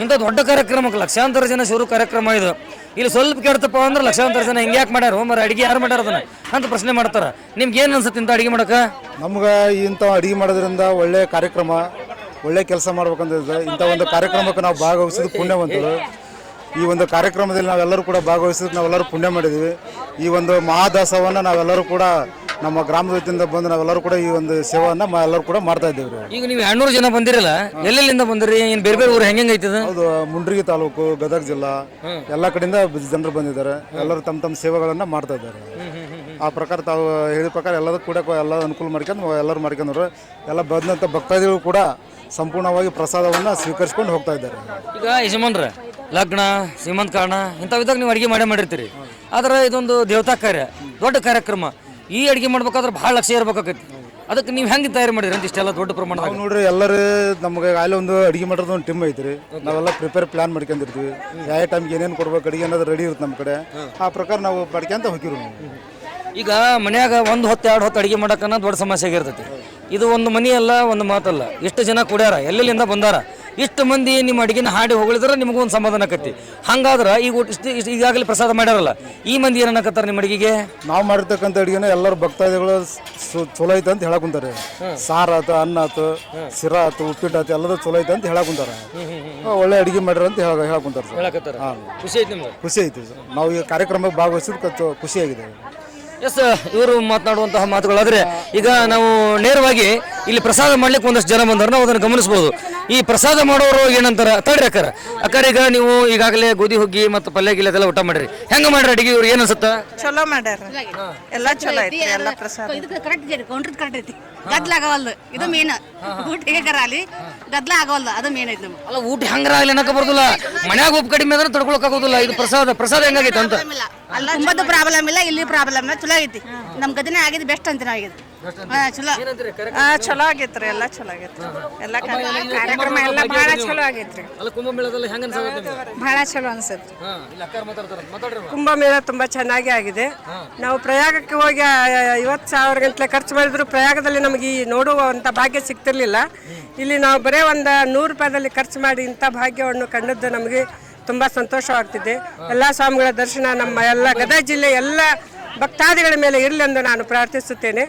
ಇಂಥ ದೊಡ್ಡ ಕಾರ್ಯಕ್ರಮಕ್ಕೆ ಲಕ್ಷಾಂತರ ಜನ ಶುರು ಕಾರ್ಯಕ್ರಮ ಇದು. ಇಲ್ಲಿ ಸ್ವಲ್ಪ ಕೆಡ್ತಪ್ಪ ಅಂದ್ರೆ ಲಕ್ಷಾಂತರ ಜನ ಹಿಂಗೆ ಯಾಕೆ ಮಾಡ್ಯಾರ ಮರ ಅಡಿಗೆ ಯಾರು ಮಾಡ್ಯಾರ ಅದನ್ನ ಅಂತ ಪ್ರಶ್ನೆ ಮಾಡ್ತಾರೆ. ನಿಮ್ಗೆ ಏನು ಅನ್ಸುತ್ತೆ ಇಂಥ ಅಡಿಗೆ ಮಾಡಕ್ಕೆ? ನಮ್ಗೆ ಇಂಥ ಅಡಿಗೆ ಮಾಡೋದ್ರಿಂದ ಒಳ್ಳೆ ಕಾರ್ಯಕ್ರಮ, ಒಳ್ಳೆ ಕೆಲಸ ಮಾಡ್ಬೇಕಂತ ಇಂಥ ಒಂದು ಕಾರ್ಯಕ್ರಮಕ್ಕೆ ನಾವು ಭಾಗವಹಿಸಿದ ಪುಣ್ಯವಂತರು. ಈ ಒಂದು ಕಾರ್ಯಕ್ರಮದಲ್ಲಿ ನಾವೆಲ್ಲರೂ ಕೂಡ ಭಾಗವಹಿಸಿದ ನಾವೆಲ್ಲರೂ ಪುಣ್ಯ ಮಾಡಿದ್ದೀವಿ. ಈ ಒಂದು ಮಹಾದಾಸವನ್ನು ನಾವೆಲ್ಲರೂ ಕೂಡ ನಮ್ಮ ಗ್ರಾಮದ ವತಿಯಿಂದ ಬಂದು ನಾವೆಲ್ಲರೂ ಕೂಡ ಈ ಒಂದು ಸೇವೆಯನ್ನು ಎಲ್ಲರೂ ಕೂಡ ಮಾಡ್ತಾ ಇದ್ದೇವೆ ರೀ. ಈಗ ನೀವು 200 ಜನ ಬಂದಿರಲ್ಲ, ಎಲ್ಲೆಲ್ಲಿಂದ ಬಂದಿರಿ? ಏನು ಬೇರೆ ಬೇರೆ ಊರು ಹೆಂಗೆ ಐತದ? ಹೌದು, ಮುಂಡ್ರಿಗಿ ತಾಲೂಕು, ಗದಗ ಜಿಲ್ಲಾ ಎಲ್ಲ ಕಡೆಯಿಂದ ಜನರು ಬಂದಿದ್ದಾರೆ. ಎಲ್ಲರೂ ತಮ್ಮ ತಮ್ಮ ಸೇವೆಗಳನ್ನು ಮಾಡ್ತಾ ಇದ್ದಾರೆ. ಆ ಪ್ರಕಾರ ತಾವು ಹೇಳಿದ ಪ್ರಕಾರ ಎಲ್ಲದೂ ಕೂಡ ಎಲ್ಲ ಅನುಕೂಲ ಮಾಡ್ಕೊಂಡು ಎಲ್ಲರೂ ಮಾಡ್ಕೊಂಡ್ರು. ಎಲ್ಲ ಬಂದಂಥ ಭಕ್ತಾದಿಗಳು ಕೂಡ ಸಂಪೂರ್ಣವಾಗಿ ಪ್ರಸಾದವನ್ನು ಸ್ವೀಕರಿಸ್ಕೊಂಡು ಹೋಗ್ತಾ ಇದ್ದಾರೆ. ಈಗ ಯಜಮಾನ್ರ ಲಗ್ನ, ಸೀಮಂತ ಕಾರಣ ಇಂಥವಿದ್ದಾಗ ನೀವು ಅಡುಗೆ ಮಾಡಿರ್ತೀರಿ. ಆದ್ರೆ ಇದೊಂದು ದೇವತಾ ಕಾರ್ಯ, ದೊಡ್ಡ ಕಾರ್ಯಕ್ರಮ. ಈ ಅಡುಗೆ ಮಾಡ್ಬೇಕಾದ್ರೆ ಭಾಳ ಲಕ್ಷ ಇರ್ಬೇಕಾಗೈತಿ. ಅದಕ್ಕೆ ನೀವು ಹೆಂಗೆ ತಯಾರು ಮಾಡಿರಿ ಅಂತ ಇಷ್ಟೆಲ್ಲ ದೊಡ್ಡ ಪ್ರಮಾಣದಾಗ? ನೋಡ್ರಿ, ಎಲ್ಲರೂ ನಮಗೆ ಅಲ್ಲಿ ಒಂದು ಅಡುಗೆ ಮಾಡೋದು ಒಂದು ಟೀಮ್ ಐತ್ರಿ. ನಾವೆಲ್ಲ ಪ್ಲಾನ್ ಮಾಡ್ಕೊಂಡಿರ್ತೀವಿ. ಯಾವ ಟೈಮ್ಗೆ ಏನೇನು ಕೊಡ್ಬೇಕು ಅಡುಗೆ ಅನ್ನೋದು ರೆಡಿ ಇರುತ್ತೆ ನಮ್ಮ ಕಡೆ. ಆ ಪ್ರಕಾರ ನಾವು ಮಾಡ್ಕೊಂತ ಹೋಗಿರು. ಈಗ ಮನ್ಯಾಗ 1 ಹೊತ್ತು 2 ಹೊತ್ತು ಅಡುಗೆ ಮಾಡೋಕ್ಕನ್ನ ದೊಡ್ಡ ಸಮಸ್ಯೆ ಆಗಿರ್ತೈತಿ. ಇದು ಒಂದು ಮನಿ ಅಲ್ಲ, ಒಂದು ಮಾತಲ್ಲ. ಎಷ್ಟು ಜನ ಕುಡ್ಯಾರ, ಎಲ್ಲೆಲ್ಲಿಂದ ಬಂದಾರ, ಇಷ್ಟು ಮಂದಿ ನಿಮ್ಮ ಅಡುಗೆನ ಹಾಡಿ ಹೊಗಳಿದ್ರೆ ನಿಮಗೂ ಒಂದು ಸಮಾಧಾನ ಆಕತಿ. ಹಂಗಾದ್ರೆ ಈಗ ಇಷ್ಟು ಈಗಾಗಲೇ ಪ್ರಸಾದ ಮಾಡ್ಯಾರಲ್ಲ, ಈ ಮಂದಿ ಏನು ಅನ್ನಕತ್ತಾರ ನಿಮ್ಮ ಅಡುಗೆಗೆ? ನಾವು ಮಾಡಿರ್ತಕ್ಕಂಥ ಅಡುಗೆನ ಎಲ್ಲರೂ ಭಕ್ತಾದಿಗಳು ಚಲೋ ಐತೆ ಅಂತ ಹೇಳಕುಂತಾರೆ. ಸಾರು ಆತು, ಅನ್ನ ಆತು, ಸಿರಾ ಆತು, ಉಪ್ಪಿಟ್ಟು ಆತು, ಎಲ್ಲದೂ ಚಲೋ ಐತೆ ಅಂತ ಹೇಳಕುಂತಾರ. ಒಳ್ಳೆ ಅಡುಗೆ ಮಾಡ್ಯಾರ ಅಂತ ಹೇಳಕುಂತಾರ ಸರ್. ಹಾಂ, ಖುಷಿ ಐತಿ ನಿಮ್ಗೆ? ಖುಷಿ ಐತಿ ಸರ್. ನಾವು ಈ ಕಾರ್ಯಕ್ರಮಕ್ಕೆ ಭಾಗವಹಿಸಿದ ಖುಷಿಯಾಗಿದೆ. ಎಸ್, ಇವರು ಮಾತನಾಡುವಂತಹ ಮಾತುಗಳಾದರೆ ಈಗ ನಾವು ನೇರವಾಗಿ ಇಲ್ಲಿ ಪ್ರಸಾದ ಮಾಡ್ಲಿಕ್ಕೆ ಒಂದಷ್ಟು ಜನ ಬಂದ್ರೆ ನಾವು ಅದನ್ನು ಗಮನಿಸಬಹುದು. ಈ ಪ್ರಸಾದ ಮಾಡೋರು ಏನಂತಾರ ತಡ್ರಿ ಅಕ್ಕಾರ ಈಗ ನೀವು ಈಗಾಗಲೇ ಗೋಧಿ ಹುಗ್ಗಿ ಮತ್ತು ಪಲ್ಯ ಗಿಲ್ಯ ಅದೆಲ್ಲ ಊಟ ಮಾಡ್ರಿ. ಹೆಂಗ ಮಾಡ್ರಿ ಅಡಿಗೆ? ಇವ್ರು ಏನು ಅನ್ಸುತ್ತ? ಚಲೋ ಮಾಡ್ಯಾರ, ಎಲ್ಲ ಚಲೋ ಐತಿ. ಎಲ್ಲ ಪ್ರಸಾದ ಇದು ಕರೆಕ್ಟ್ ಇದೆ, ಕೌಂಟ್ರದ್ ಕರೆಕ್ಟ್ ಐತಿ. ಗದ್ಲ ಆಗವಲ್ದು, ಇದು ಮೇನ್. ಊಟ ಹೇಗಾರಲ್ಲಿ ಗದ್ಲ ಆಗವಲ್ದು, ಅದು ಮೇನ್ ಐತಿ ನಮ್ಗೆ. ಅಲ್ಲ, ಊಟ ಹೆಂಗಾರ ಆಗ್ಲಿ ಅನ್ನಕ ಬರೋದಿಲ್ಲ. ಮನ್ಯಾಗ ಉಪ್ಪು ಕಡಿಮೆ ಆದ್ರೆ ತಡ್ಕೊಳಕ್ ಆಗೋದಿಲ್ಲ. ಇದು ಪ್ರಸಾದ ಹೆಂಗಾಗೈತೆ ಅಂತ ಅಲ್ಲಿ ತುಂಬದ್ದು ಪ್ರಾಬ್ಲಮ್ ಇಲ್ಲ, ಇಲ್ಲಿ ಪ್ರಾಬ್ಲಮ್ ಚಲೋ ಐತಿ. ನಮ್ ಗದಿನೇ ಆಗಿದ್ದು ಬೆಸ್ಟ್ ಅಂತ ಆಗಿದೆ. ಚಲೋ ಚಲೋ ಆಗೈತ್ರಿ, ಎಲ್ಲ ಚಲೋ ಆಗೈತ್ರಿ. ಎಲ್ಲ ಕಾರ್ಯಕ್ರಮ ಎಲ್ಲ ಬಹಳ ಚಲೋ ಆಗೈತ್ರಿ. ಅಲ್ಲ, ಕುಂಭಮೇಳದಲ್ಲಿ ಹೆಂಗ ಅನ್ಸುತ್ತೆ? ಬಹಳ ಚಲೋ ಅನ್ಸತ್ರಿ. ಇಲ್ಲಿ ಅಕ್ಕಾರ ಮಾತಾಡ್ರಿ. ಕುಂಭಮೇಳ ತುಂಬಾ ಚೆನ್ನಾಗಿ ಆಗಿದೆ. ನಾವು ಪ್ರಯಾಗಕ್ಕೆ ಹೋಗಿ 50,000 ಗಂಟಲೆ ಖರ್ಚು ಮಾಡಿದ್ರು ಪ್ರಯಾಗದಲ್ಲಿ ನಮಗೆ ಈ ನೋಡುವಂತ ಭಾಗ್ಯ ಸಿಗ್ತಿರ್ಲಿಲ್ಲ. ಇಲ್ಲಿ ನಾವು ಬರೇ ಒಂದು 100 ರೂಪಾಯಿದಲ್ಲಿ ಖರ್ಚು ಮಾಡಿ ಇಂಥ ಭಾಗ್ಯವನ್ನು ಕಂಡದ್ದು ನಮಗೆ ತುಂಬಾ ಸಂತೋಷವಾಗ್ತಿದೆ. ಎಲ್ಲ ಸ್ವಾಮಿಗಳ ದರ್ಶನ ನಮ್ಮ ಎಲ್ಲ ಗದಗ ಜಿಲ್ಲೆ ಎಲ್ಲ ಭಕ್ತಾದಿಗಳ ಮೇಲೆ ಇರಲಿ ಎಂದು ನಾನು ಪ್ರಾರ್ಥಿಸುತ್ತೇನೆ.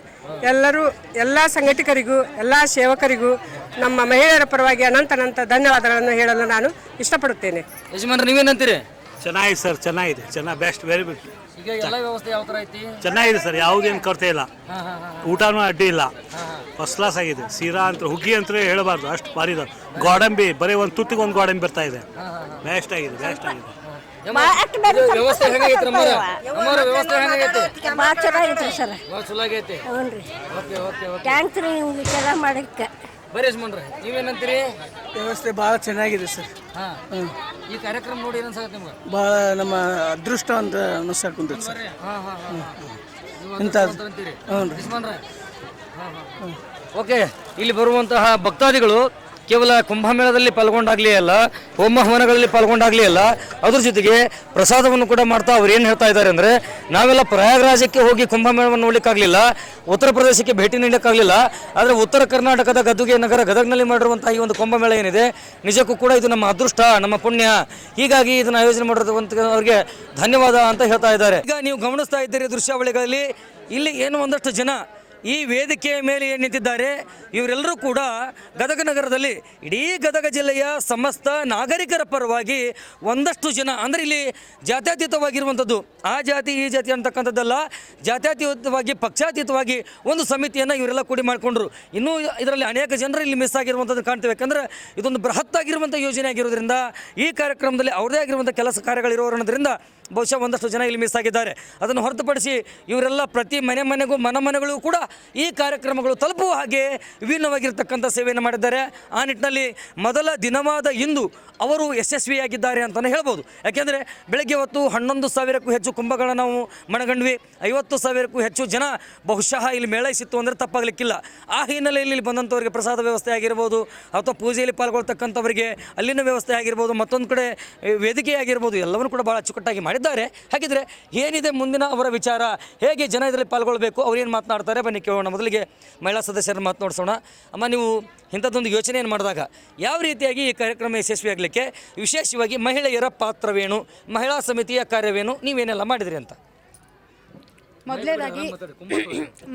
ಎಲ್ಲರೂ, ಎಲ್ಲ ಸಂಘಟಕರಿಗೂ, ಎಲ್ಲ ಸೇವಕರಿಗೂ ನಮ್ಮ ಮಹಿಳೆಯರ ಪರವಾಗಿ ಅನಂತ ಧನ್ಯವಾದಗಳನ್ನು ಹೇಳಲು ನಾನು ಇಷ್ಟಪಡುತ್ತೇನೆ. ಯಜಮಾನ್ರೆ, ನೀವೇನಂತೀರಿ? ಚೆನ್ನಾಗಿದೆ ಸರ್, ಚೆನ್ನಾಗಿದೆ, ಚೆನ್ನಾಗಿ ಬೆಸ್ಟ್, ವೆರಿ ಗುಡ್. ಈಗ ಎಲ್ಲ ವ್ಯವಸ್ಥೆ ಯಾವ ಥರ ಐತಿ? ಚೆನ್ನಾಗಿದೆ ಸರ್, ಯಾವುದೇನು ಕೊರತೆ ಇಲ್ಲ. ಊಟನೂ ಅಡ್ಡಿ ಇಲ್ಲ, ಫಸ್ಟ್ ಕ್ಲಾಸ್ ಆಗಿದೆ. ಸೀರಾ ಅಂತ ಹುಗ್ಗಿ ಅಂತ ಹೇಳಬಾರ್ದು, ಅಷ್ಟು ಭಾರಿ ಇದೆ. ಗೋಡಂಬಿ ಬರೀ ಒಂದು ತುತ್ತಿಗೆ ಒಂದು ಗೋಡಂಬಿ ಬರ್ತಾ ಇದೆ. ಬೆಸ್ಟ್ ಆಗಿದೆ, ಬೆಸ್ಟ್ ಆಗಿದೆ. ವ್ಯವಸ್ಥೆ ಹೆಂಗೈತಿ? ವ್ಯವಸ್ಥೆ ಹೆಂಗೈತಿ? ಭಾಳ ಚಲೋ ಆಗೈತ್ರಿ ಸರ್. ಭಾಳ ಚಲೋ ಆಗೈತಿ. ಹ್ಞೂ ರೀ, ಓಕೆ. ಥ್ಯಾಂಕ್ಸ್ ರೀ ನಿಮ್ಗೆ ಇಷ್ಟೆಲ್ಲ ಮಾಡಕ್ಕೆ. ಬರೀ ಯಜಮಾನ್ರೆ, ನೀವೇನಂತೀರಿ? ವ್ಯವಸ್ಥೆ ಭಾಳ ಚೆನ್ನಾಗಿದೆ ಸರ್. ಈ ಕಾರ್ಯಕ್ರಮ ನೋಡಿ ಏನು ಅನ್ಸುತ್ತೆ ನಿಮ್ಗೆ? ಭಾಳ ನಮ್ಮ ಅದೃಷ್ಟ ಅಂತ ಅನಿಸ್ಕೊಂತೈತೆ ಸರ್. ಓಕೆ, ಇಲ್ಲಿ ಬರುವಂತಹ ಭಕ್ತಾದಿಗಳು ಕೇವಲ ಕುಂಭಮೇಳದಲ್ಲಿ ಪಾಲ್ಗೊಂಡಾಗ್ಲಿ ಅಲ್ಲ, ಹೋಮ ಹವನಗಳಲ್ಲಿ ಪಾಲ್ಗೊಂಡಾಗ್ಲಿ ಅಲ್ಲ, ಅದ್ರ ಜೊತೆಗೆ ಪ್ರಸಾದವನ್ನು ಕೂಡ ಮಾಡ್ತಾ ಅವ್ರು ಏನು ಹೇಳ್ತಾ ಇದ್ದಾರೆ ಅಂದರೆ, ನಾವೆಲ್ಲ ಪ್ರಯಾಗರಾಜಕ್ಕೆ ಹೋಗಿ ಕುಂಭಮೇಳವನ್ನು ನೋಡ್ಲಿಕ್ಕಾಗಲಿಲ್ಲ, ಉತ್ತರ ಪ್ರದೇಶಕ್ಕೆ ಭೇಟಿ ನೀಡೋಕ್ಕಾಗಲಿಲ್ಲ. ಆದರೆ ಉತ್ತರ ಕರ್ನಾಟಕದ ಗದ್ದುಗೆ ನಗರ ಗದಗ್ನಲ್ಲಿ ಮಾಡಿರುವಂಥ ಈ ಒಂದು ಕುಂಭಮೇಳ ಏನಿದೆ, ನಿಜಕ್ಕೂ ಕೂಡ ಇದು ನಮ್ಮ ಅದೃಷ್ಟ, ನಮ್ಮ ಪುಣ್ಯ. ಹೀಗಾಗಿ ಇದನ್ನು ಆಯೋಜನೆ ಮಾಡಿರುವಂಥ ಅವ್ರಿಗೆ ಧನ್ಯವಾದ ಅಂತ ಹೇಳ್ತಾ ಇದ್ದಾರೆ. ಈಗ ನೀವು ಗಮನಿಸ್ತಾ ಇದ್ದೀರಿ ದೃಶ್ಯಾವಳಿಗಳಲ್ಲಿ, ಇಲ್ಲಿ ಏನು ಒಂದಷ್ಟು ಜನ ಈ ವೇದಿಕೆಯ ಮೇಲೆ ಏನು ನಿಂತಿದ್ದಾರೆ, ಇವರೆಲ್ಲರೂ ಕೂಡ ಗದಗ ನಗರದಲ್ಲಿ ಇಡೀ ಗದಗ ಜಿಲ್ಲೆಯ ಸಮಸ್ತ ನಾಗರಿಕರ ಪರವಾಗಿ ಒಂದಷ್ಟು ಜನ, ಅಂದರೆ ಇಲ್ಲಿ ಜಾತ್ಯತೀತವಾಗಿರುವಂಥದ್ದು, ಆ ಜಾತಿ ಈ ಜಾತಿ ಅಂತಕ್ಕಂಥದ್ದಲ್ಲ, ಜಾತ್ಯತೀತವಾಗಿ ಪಕ್ಷಾತೀತವಾಗಿ ಒಂದು ಸಮಿತಿಯನ್ನು ಇವರೆಲ್ಲ ಕೂಡಿ ಮಾಡಿಕೊಂಡ್ರು. ಇನ್ನೂ ಇದರಲ್ಲಿ ಅನೇಕ ಜನರು ಇಲ್ಲಿ ಮಿಸ್ ಆಗಿರುವಂಥದ್ದು ಕಾಣ್ತೇವೆ. ಯಾಕಂದರೆ ಇದೊಂದು ಬೃಹತ್ತಾಗಿರುವಂಥ ಯೋಜನೆ ಆಗಿರೋದ್ರಿಂದ ಈ ಕಾರ್ಯಕ್ರಮದಲ್ಲಿ ಅವ್ರದೇ ಆಗಿರುವಂಥ ಕೆಲಸ ಕಾರ್ಯಗಳಿರೋದ್ರಿಂದ ಬಹುಶಃ ಒಂದಷ್ಟು ಜನ ಇಲ್ಲಿ ಮಿಸ್ ಆಗಿದ್ದಾರೆ. ಅದನ್ನು ಹೊರತುಪಡಿಸಿ ಇವರೆಲ್ಲ ಪ್ರತಿ ಮನೆಗಳಿಗೂ ಕೂಡ ಈ ಕಾರ್ಯಕ್ರಮಗಳು ತಲುಪುವ ಹಾಗೆ ವಿಭಿನ್ನವಾಗಿರ್ತಕ್ಕಂಥ ಸೇವೆಯನ್ನು ಮಾಡಿದ್ದಾರೆ. ಆ ನಿಟ್ಟಿನಲ್ಲಿ ಮೊದಲ ದಿನವಾದ ಇಂದು ಅವರು ಯಶಸ್ವಿಯಾಗಿದ್ದಾರೆ ಅಂತಲೇ ಹೇಳ್ಬೋದು. ಯಾಕೆಂದರೆ ಬೆಳಗ್ಗೆ ಹೊತ್ತು 11,000ಕ್ಕೂ ಹೆಚ್ಚು ಕುಂಭಗಳನ್ನು ನಾವು ಮನಗಂಡ್ವಿ. 50,000ಕ್ಕೂ ಹೆಚ್ಚು ಜನ ಬಹುಶಃ ಇಲ್ಲಿ ಮೇಳೈಸಿತ್ತು ಅಂದರೆ ತಪ್ಪಾಗಲಿಕ್ಕಿಲ್ಲ. ಆ ಹಿನ್ನೆಲೆಯಲ್ಲಿ ಇಲ್ಲಿ ಬಂದಂಥವರಿಗೆ ಪ್ರಸಾದ ವ್ಯವಸ್ಥೆ ಆಗಿರ್ಬೋದು, ಅಥವಾ ಪೂಜೆಯಲ್ಲಿ ಪಾಲ್ಗೊಳ್ತಕ್ಕಂಥವರಿಗೆ ಅಲ್ಲಿನ ವ್ಯವಸ್ಥೆ ಆಗಿರ್ಬೋದು, ಮತ್ತೊಂದು ಕಡೆ ವೇದಿಕೆ ಆಗಿರ್ಬೋದು, ಎಲ್ಲವನ್ನೂ ಕೂಡ ಭಾಳ ಅಚ್ಚುಕಟ್ಟಾಗಿ ಮಾಡಿ ತಯಾರಿದ್ದಾರೆ. ಹಾಗಿದ್ರೆ ಏನಿದೆ ಮುಂದಿನ ಅವರ ವಿಚಾರ, ಹೇಗೆ ಜನ ಇದರಲ್ಲಿ ಪಾಲ್ಗೊಳ್ಬೇಕು, ಅವ್ರು ಏನು ಮಾತನಾಡ್ತಾರೆ ಬನ್ನಿ ಕೇಳೋಣ. ಮೊದಲಿಗೆ ಮಹಿಳಾ ಸದಸ್ಯರನ್ನು ಮಾತನಾಡಿಸೋಣ. ಅಮ್ಮ, ನೀವು ಇಂಥದ್ದೊಂದು ಯೋಚನೆಯನ್ನು ಮಾಡಿದಾಗ ಯಾವ ರೀತಿಯಾಗಿ ಈ ಕಾರ್ಯಕ್ರಮ ಯಶಸ್ವಿಯಾಗಲಿಕ್ಕೆ ವಿಶೇಷವಾಗಿ ಮಹಿಳೆಯರ ಪಾತ್ರವೇನು, ಮಹಿಳಾ ಸಮಿತಿಯ ಕಾರ್ಯವೇನು, ನೀವೇನೆಲ್ಲ ಮಾಡಿದ್ರಿ ಅಂತ? ಮೊದಲೇದಾಗಿ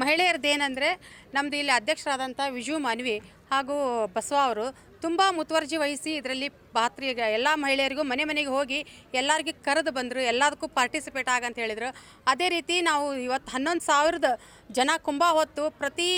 ಮಹಿಳೆಯರದ್ದೇನೆಂದರೆ ನಮ್ಮದು ಇಲ್ಲಿ ಅಧ್ಯಕ್ಷರಾದಂಥ ವಿಜು ಮಾನ್ವಿ ಹಾಗೂ ಬಸವ ಅವರು ತುಂಬ ಮುತುವರ್ಜಿ ವಹಿಸಿ ಇದರಲ್ಲಿ ಪಾತ್ರಿಗೆ ಎಲ್ಲ ಮಹಿಳೆಯರಿಗೂ ಮನೆ ಮನೆಗೆ ಹೋಗಿ ಎಲ್ಲರಿಗೂ ಕರೆದು ಬಂದರು, ಎಲ್ಲದಕ್ಕೂ ಪಾರ್ಟಿಸಿಪೇಟ್ ಆಗಂತ ಹೇಳಿದರು. ಅದೇ ರೀತಿ ನಾವು ಇವತ್ತು 11,000 ಜನ ಕುಂಭ ಹೊತ್ತು ಪ್ರತಿ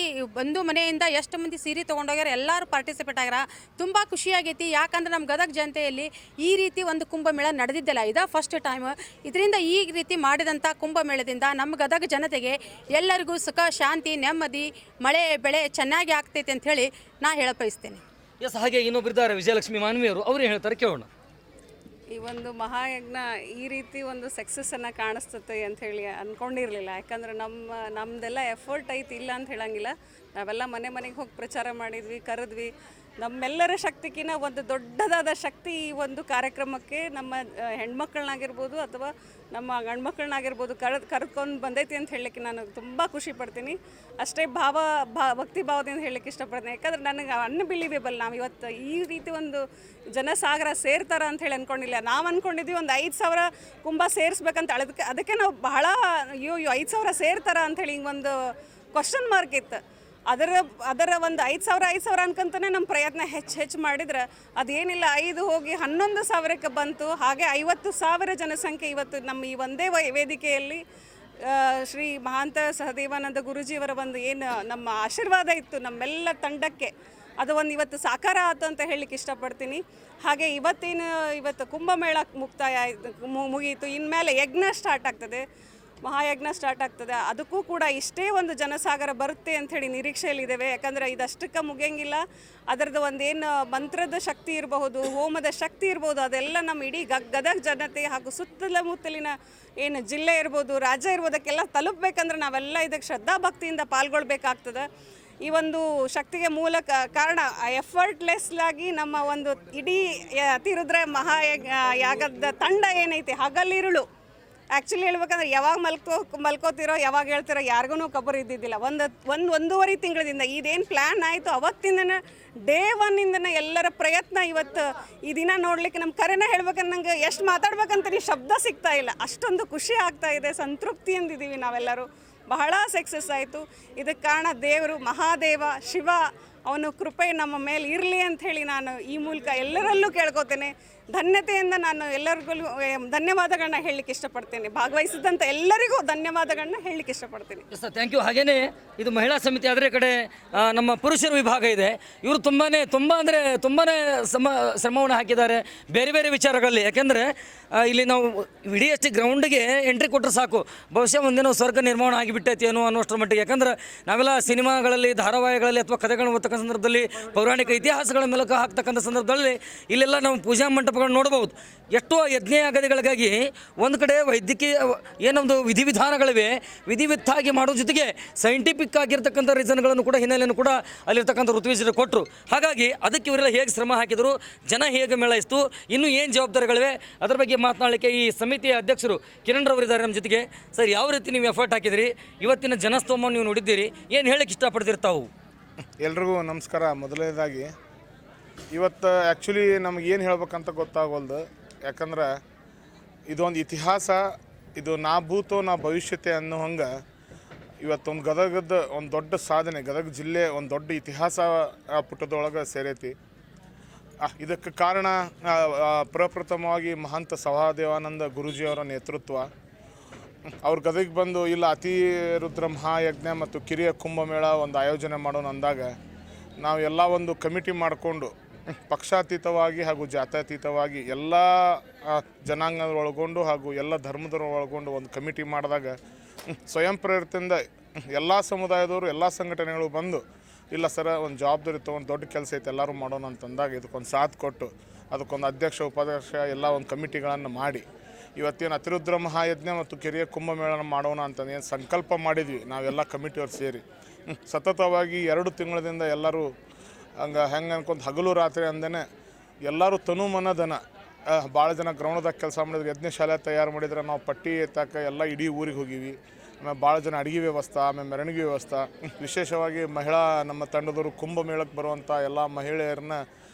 ಒಂದು ಮನೆಯಿಂದ ಎಷ್ಟು ಮಂದಿ ಸೀರೆ ತೊಗೊಂಡೋಗ್ಯಾರ, ಎಲ್ಲರೂ ಪಾರ್ಟಿಸಿಪೇಟ್ ಆಗ್ಯಾರ. ತುಂಬ ಖುಷಿಯಾಗೈತಿ. ಯಾಕಂದ್ರೆ ನಮ್ಮ ಗದಗ ಜನತೆಯಲ್ಲಿ ಈ ರೀತಿ ಒಂದು ಕುಂಭಮೇಳ ನಡೆದಿದ್ದಿಲ್ಲ, ಇದೇ ಫಸ್ಟ್ ಟೈಮ್. ಇದರಿಂದ ಈ ರೀತಿ ಮಾಡಿದಂಥ ಕುಂಭಮೇಳದಿಂದ ನಮ್ಮ ಗದಗ ಜನತೆಗೆ ಎಲ್ಲರಿಗೂ ಸುಖ, ಶಾಂತಿ, ನೆಮ್ಮದಿ, ಮಳೆ ಬೆಳೆ ಚೆನ್ನಾಗಿ ಆಗ್ತೈತೆ ಅಂಥೇಳಿ ನಾ ಹೇಳಬಯಸ್ತೇನೆ. ಎಸ್, ಹಾಗೆ ಇನ್ನೊಬ್ಬರಿದ್ದಾರೆ ವಿಜಯಲಕ್ಷ್ಮಿ ಮಾನ್ವಿಯವರು, ಅವ್ರು ಏನು ಹೇಳ್ತಾರೆ ಕೇಳೋಣ. ಈ ಒಂದು ಮಹಾಯಜ್ಞ ಈ ರೀತಿ ಒಂದು ಸಕ್ಸಸ್ಸನ್ನು ಕಾಣಿಸ್ತತೆ ಅಂಥೇಳಿ ಅಂದ್ಕೊಂಡಿರಲಿಲ್ಲ. ಯಾಕಂದ್ರೆ ನಮ್ಮದೆಲ್ಲ ಎಫರ್ಟ್ ಐತಿ, ಇಲ್ಲ ಅಂತ ಹೇಳಂಗಿಲ್ಲ. ನಾವೆಲ್ಲ ಮನೆ ಮನೆಗೆ ಹೋಗಿ ಪ್ರಚಾರ ಮಾಡಿದ್ವಿ, ಕರೆದ್ವಿ. ನಮ್ಮೆಲ್ಲರ ಶಕ್ತಿಗಿನ ಒಂದು ದೊಡ್ಡದಾದ ಶಕ್ತಿ ಈ ಒಂದು ಕಾರ್ಯಕ್ರಮಕ್ಕೆ ನಮ್ಮ ಹೆಣ್ಮಕ್ಳನ್ನಾಗಿರ್ಬೋದು ಅಥವಾ ನಮ್ಮ ಗಂಡ್ಮಕ್ಳನ್ನಾಗಿರ್ಬೋದು ಕರೆದುಕೊಂಡು ಬಂದೈತಿ ಅಂತ ಹೇಳಲಿಕ್ಕೆ ನಾನು ತುಂಬ ಖುಷಿ ಪಡ್ತೀನಿ. ಅಷ್ಟೇ ಭಕ್ತಿ ಭಾವದಿಂದ ಹೇಳಲಿಕ್ಕೆ ಇಷ್ಟಪಡ್ತೀನಿ. ಯಾಕಂದ್ರೆ ನನಗೆ ಅನ್ಬಿಲೀವೇಬಲ್, ನಾವು ಇವತ್ತು ಈ ರೀತಿ ಒಂದು ಜನಸಾಗರ ಸೇರ್ತಾರ ಅಂಥೇಳಿ ಅಂದ್ಕೊಂಡಿಲ್ಲ. ನಾವು ಅಂದ್ಕೊಂಡಿದ್ವಿ ಒಂದು 5,000 ಕುಂಭ ಸೇರಿಸ್ಬೇಕಂತ ಅದಕ್ಕೆ ನಾವು ಬಹಳ 5,000 ಸೇರ್ತಾರ ಅಂಥೇಳಿ ಹಿಂಗೊಂದು ಕ್ವಶನ್ ಮಾರ್ಕ್ ಇತ್ತು. ಅದರ ಒಂದು 5,000 ಅನ್ಕೊಂತಾನೆ ನಮ್ಮ ಪ್ರಯತ್ನ ಹೆಚ್ಚು ಮಾಡಿದ್ರೆ ಅದೇನಿಲ್ಲ, 5 ಹೋಗಿ 11,000ಕ್ಕೆ ಬಂತು. ಹಾಗೆ 50,000 ಜನಸಂಖ್ಯೆ ಇವತ್ತು ನಮ್ಮ ಈ ಒಂದೇ ವೇದಿಕೆಯಲ್ಲಿ ಶ್ರೀ ಮಹಾಂತ ಸಹದೇವಾನಂದ ಗುರೂಜಿಯವರ ಒಂದು ಏನು ನಮ್ಮ ಆಶೀರ್ವಾದ ಇತ್ತು ನಮ್ಮೆಲ್ಲ ತಂಡಕ್ಕೆ, ಅದು ಒಂದು ಇವತ್ತು ಸಾಕಾರ ಆಯ್ತು ಅಂತ ಹೇಳಲಿಕ್ಕೆ ಇಷ್ಟಪಡ್ತೀನಿ. ಹಾಗೆ ಇವತ್ತು ಕುಂಭಮೇಳ ಮುಕ್ತಾಯ ಮುಗಿಯಿತು. ಇನ್ಮೇಲೆ ಯಜ್ಞ ಸ್ಟಾರ್ಟ್ ಆಗ್ತದೆ, ಮಹಾಯಜ್ಞ ಸ್ಟಾರ್ಟ್ ಆಗ್ತದೆ. ಅದಕ್ಕೂ ಕೂಡ ಇಷ್ಟೇ ಒಂದು ಜನಸಾಗರ ಬರುತ್ತೆ ಅಂಥೇಳಿ ನಿರೀಕ್ಷೆಯಲ್ಲಿದ್ದೇವೆ. ಯಾಕಂದರೆ ಇದಷ್ಟಕ್ಕೆ ಮುಗಿಯಂಗಿಲ್ಲ. ಅದರದ್ದು ಒಂದೇನು ಮಂತ್ರದ ಶಕ್ತಿ ಇರಬಹುದು, ಹೋಮದ ಶಕ್ತಿ ಇರ್ಬೋದು, ಅದೆಲ್ಲ ನಮ್ಮ ಇಡೀ ಗದಗ ಜನತೆ ಹಾಗೂ ಸುತ್ತಮುತ್ತಲಿನ ಏನು ಜಿಲ್ಲೆ ಇರ್ಬೋದು, ರಾಜ್ಯ ಇರ್ಬೋದು, ಅದಕ್ಕೆಲ್ಲ ತಲುಪಬೇಕಂದ್ರೆ ನಾವೆಲ್ಲ ಇದಕ್ಕೆ ಶ್ರದ್ಧಾಭಕ್ತಿಯಿಂದ ಪಾಲ್ಗೊಳ್ಬೇಕಾಗ್ತದೆ. ಈ ಒಂದು ಶಕ್ತಿಗೆ ಮೂಲ ಕಾರಣ ಎಫರ್ಟ್ಲೆಸ್ಲಾಗಿ ನಮ್ಮ ಒಂದು ಇಡೀ ಅತಿರುದ್ರ ಯಾಗದ ತಂಡ ಏನೈತೆ ಹಗಲಿರುಳು, ಆ್ಯಕ್ಚುಲಿ ಹೇಳ್ಬೇಕಂದ್ರೆ ಯಾವಾಗ ಮಲ್ಕೋತಿರೋ ಯಾವಾಗ ಹೇಳ್ತಿರೋ ಯಾರಿಗೂ ಖಬರ್ ಇದ್ದಿದ್ದಿಲ್ಲ. ಒಂದೂವರೆ ತಿಂಗಳಿಂದ ಇದೇನು ಪ್ಲ್ಯಾನ್ ಆಯಿತು ಅವತ್ತಿಂದನೇ ಡೇ 1ಇಂದನೇ ಎಲ್ಲರ ಪ್ರಯತ್ನ ಇವತ್ತು ಈ ದಿನ ನೋಡಲಿಕ್ಕೆ ನಮ್ಮ ಕರೆನ ಹೇಳ್ಬೇಕಂದ್ರೆ ನಂಗೆ ಎಷ್ಟು ಮಾತಾಡ್ಬೇಕಂತ ಶಬ್ದ ಸಿಗ್ತಾ ಇಲ್ಲ. ಅಷ್ಟೊಂದು ಖುಷಿ ಆಗ್ತಾ ಇದೆ, ಸಂತೃಪ್ತಿಯಿಂದಿದ್ದೀವಿ ನಾವೆಲ್ಲರೂ. ಬಹಳ ಸಕ್ಸಸ್ ಆಯಿತು. ಇದಕ್ಕೆ ಕಾರಣ ದೇವರು, ಮಹಾದೇವ ಶಿವ, ಅವನು ಕೃಪೆ ನಮ್ಮ ಮೇಲೆ ಇರಲಿ ಅಂಥೇಳಿ ನಾನು ಈ ಮೂಲಕ ಎಲ್ಲರಲ್ಲೂ ಕೇಳ್ಕೊತೇನೆ. ಧನ್ಯತೆಯಿಂದ ನಾನು ಎಲ್ಲರಿಗೂ ಧನ್ಯವಾದಗಳನ್ನ ಹೇಳಲಿಕ್ಕೆ ಇಷ್ಟಪಡ್ತೇನೆ. ಭಾಗವಹಿಸಿದಂಥ ಎಲ್ಲರಿಗೂ ಧನ್ಯವಾದಗಳನ್ನ ಹೇಳಲಿಕ್ಕೆ ಇಷ್ಟಪಡ್ತೀನಿ. Yes, thank you. ಹಾಗೆಯೇ ಇದು ಮಹಿಳಾ ಸಮಿತಿ ಅದರ ಕಡೆ ನಮ್ಮ ಪುರುಷರ ವಿಭಾಗ ಇದೆ. ಇವರು ತುಂಬಾ ಶ್ರಮವನ್ನು ಹಾಕಿದ್ದಾರೆ ಬೇರೆ ಬೇರೆ ವಿಚಾರಗಳಲ್ಲಿ. ಯಾಕೆಂದರೆ ಇಲ್ಲಿ ನಾವು ಇಡೀ ಅಷ್ಟು ಗ್ರೌಂಡಿಗೆ ಎಂಟ್ರಿ ಕೊಟ್ಟರೆ ಸಾಕು, ಬಹುಶಃ ಒಂದಿನ ಸ್ವರ್ಗ ನಿರ್ಮಾಣ ಆಗಿಬಿಟ್ಟೈತಿ ಏನೋ ಅನ್ನೋಷ್ಟರ ಮಟ್ಟಿಗೆ. ಯಾಕಂದ್ರೆ ನಾವೆಲ್ಲ ಸಿನಿಮಾಗಳಲ್ಲಿ, ಧಾರಾವಾಹಿಗಳಲ್ಲಿ ಅಥವಾ ಕಥೆಗಳನ್ನು ಓದ್ತಕ್ಕಂಥ ಸಂದರ್ಭದಲ್ಲಿ, ಪೌರಾಣಿಕ ಇತಿಹಾಸಗಳ ಮೂಲಕ ಹಾಕ್ತಕ್ಕಂಥ ಸಂದರ್ಭದಲ್ಲಿ ಇಲ್ಲೆಲ್ಲ ನಾವು ಪೂಜಾ ಮಂಟಪಗಳನ್ನು ನೋಡ್ಬೋದು. ಎಷ್ಟೋ ಯಜ್ಞಯಾಗದಿಗಳಿಗಾಗಿ ಒಂದು ಕಡೆ ವೈದ್ಯಕೀಯ ಏನೊಂದು ವಿಧಿವಿಧಾನಗಳಿವೆ, ವಿಧಿವಿತ್ತಾಗಿ ಮಾಡೋ ಜೊತೆಗೆ ಸೈಂಟಿಫಿಕ್ ಆಗಿರ್ತಕ್ಕಂಥ ರೀಸನ್ಗಳನ್ನು ಕೂಡ ಹಿನ್ನೆಲೆಯನ್ನು ಕೂಡ ಅಲ್ಲಿರ್ತಕ್ಕಂಥ ಋತ್ವಿಜರು ಕೊಟ್ಟರು. ಹಾಗಾಗಿ ಅದಕ್ಕೆ ಇವರೆಲ್ಲ ಹೇಗೆ ಶ್ರಮ ಹಾಕಿದರು, ಜನ ಹೇಗೆ ಮೇಳೈಸ್ತು, ಇನ್ನೂ ಏನು ಜವಾಬ್ದಾರಿಗಳಿವೆ, ಅದರ ಬಗ್ಗೆ ಮಾತನಾಡಲಿಕ್ಕೆ ಈ ಸಮಿತಿಯ ಅಧ್ಯಕ್ಷರು ಕಿರಣ್ ರವರಿದ್ದಾರೆ ನಮ್ಮ ಜೊತೆಗೆ. ಸರ್, ಯಾವ ರೀತಿ ನೀವು ಎಫರ್ಟ್ ಹಾಕಿದಿರಿ, ಇವತ್ತಿನ ಜನಸ್ತೋಮವನ್ನು ನೀವು ನೋಡಿದ್ದೀರಿ, ಏನು ಹೇಳಕ್ಕೆ ಇಷ್ಟಪಡ್ತಿರ್ತಾವು? ಎಲ್ರಿಗೂ ನಮಸ್ಕಾರ. ಮೊದಲನೇದಾಗಿ ಇವತ್ತು ಆ್ಯಕ್ಚುಲಿ ನಮಗೇನು ಹೇಳ್ಬೇಕಂತ ಗೊತ್ತಾಗೋಲ್ದು. ಯಾಕಂದ್ರೆ ಇದೊಂದು ಇತಿಹಾಸ, ಇದು ನಾ ಭೂತೋ ನಾ ಭವಿಷ್ಯತೆ ಅನ್ನೋ ಹಂಗೆ ಇವತ್ತೊಂದು ಗದಗದ ಒಂದು ದೊಡ್ಡ ಸಾಧನೆ, ಗದಗ ಜಿಲ್ಲೆ ಒಂದು ದೊಡ್ಡ ಇತಿಹಾಸ ಪುಟದೊಳಗೆ ಸೇರೈತಿ. ಇದಕ್ಕೆ ಕಾರಣ ಪ್ರಪ್ರಥಮವಾಗಿ ಮಹಂತ ಸಹದೇವಾನಂದ ಗುರೂಜಿಯವರ ನೇತೃತ್ವ. ಅವ್ರು ಗದಗಿಗೆ ಬಂದು ಇಲ್ಲ ಅತಿರುದ್ರ ಮಹಾಯಜ್ಞ ಮತ್ತು ಕಿರಿಯ ಕುಂಭಮೇಳ ಒಂದು ಆಯೋಜನೆ ಮಾಡೋಣ ಅಂದಾಗ ನಾವು ಎಲ್ಲ ಒಂದು ಕಮಿಟಿ ಮಾಡಿಕೊಂಡು ಪಕ್ಷಾತೀತವಾಗಿ ಹಾಗೂ ಜಾತ್ಯತೀತವಾಗಿ ಎಲ್ಲ ಜನಾಂಗದ ಒಳಗೊಂಡು ಹಾಗೂ ಎಲ್ಲ ಧರ್ಮದವರು ಒಳಗೊಂಡು ಒಂದು ಕಮಿಟಿ ಮಾಡಿದಾಗ ಸ್ವಯಂ ಪ್ರೇರಿತದಿಂದ ಎಲ್ಲ ಸಮುದಾಯದವರು, ಎಲ್ಲ ಸಂಘಟನೆಗಳು ಬಂದು ಇಲ್ಲ ಸರ ಒಂದು ಜವಾಬ್ದಾರಿ ತೊಗೊಂಡು ದೊಡ್ಡ ಕೆಲಸ ಐತೆ ಎಲ್ಲರೂ ಮಾಡೋಣ ಅಂತಂದಾಗ ಇದಕ್ಕೊಂದು ಸಾಥ್ ಕೊಟ್ಟು ಅದಕ್ಕೊಂದು ಅಧ್ಯಕ್ಷ, ಉಪಾಧ್ಯಕ್ಷ ಎಲ್ಲ ಒಂದು ಕಮಿಟಿಗಳನ್ನು ಮಾಡಿ ಇವತ್ತೇನು ಅತಿರುದ್ರ ಮಹಾಯಜ್ಞ ಮತ್ತು ಕಿರಿಯ ಕುಂಭಮೇಳನ ಮಾಡೋಣ ಅಂತ ಏನು ಸಂಕಲ್ಪ ಮಾಡಿದ್ವಿ ನಾವೆಲ್ಲ ಕಮಿಟಿಯವ್ರು ಸೇರಿ ಸತತವಾಗಿ 2 ತಿಂಗಳಿಂದ ಎಲ್ಲರೂ ಹೆಂಗೆ ಅನ್ಕೊಂತ ಹಗಲು ರಾತ್ರಿ ಅಂದೇ ಎಲ್ಲರೂ ತನು ಮನ ಧನ ಭಾಳ ಜನ ಗ್ರೌಂಡ್ದಾಗ ಕೆಲಸ ಮಾಡಿದ್ರು, ಯಜ್ಞ ಶಾಲೆ ತಯಾರು ಮಾಡಿದ್ರೆ ನಾವು ಪಟ್ಟಿ ಎತ್ತಾಕ ಎಲ್ಲ ಇಡೀ ಊರಿಗೆ ಹೋಗಿವಿ. ಆಮೇಲೆ ಭಾಳ ಜನ ಅಡುಗೆ ವ್ಯವಸ್ಥೆ, ಆಮೇಲೆ ಮೆರವಣಿಗೆ ವ್ಯವಸ್ಥೆ, ವಿಶೇಷವಾಗಿ ಮಹಿಳಾ ನಮ್ಮ ತಂಡದವರು ಕುಂಭಮೇಳಕ್ಕೆ ಬರುವಂಥ ಎಲ್ಲ ಮಹಿಳೆಯರನ್ನ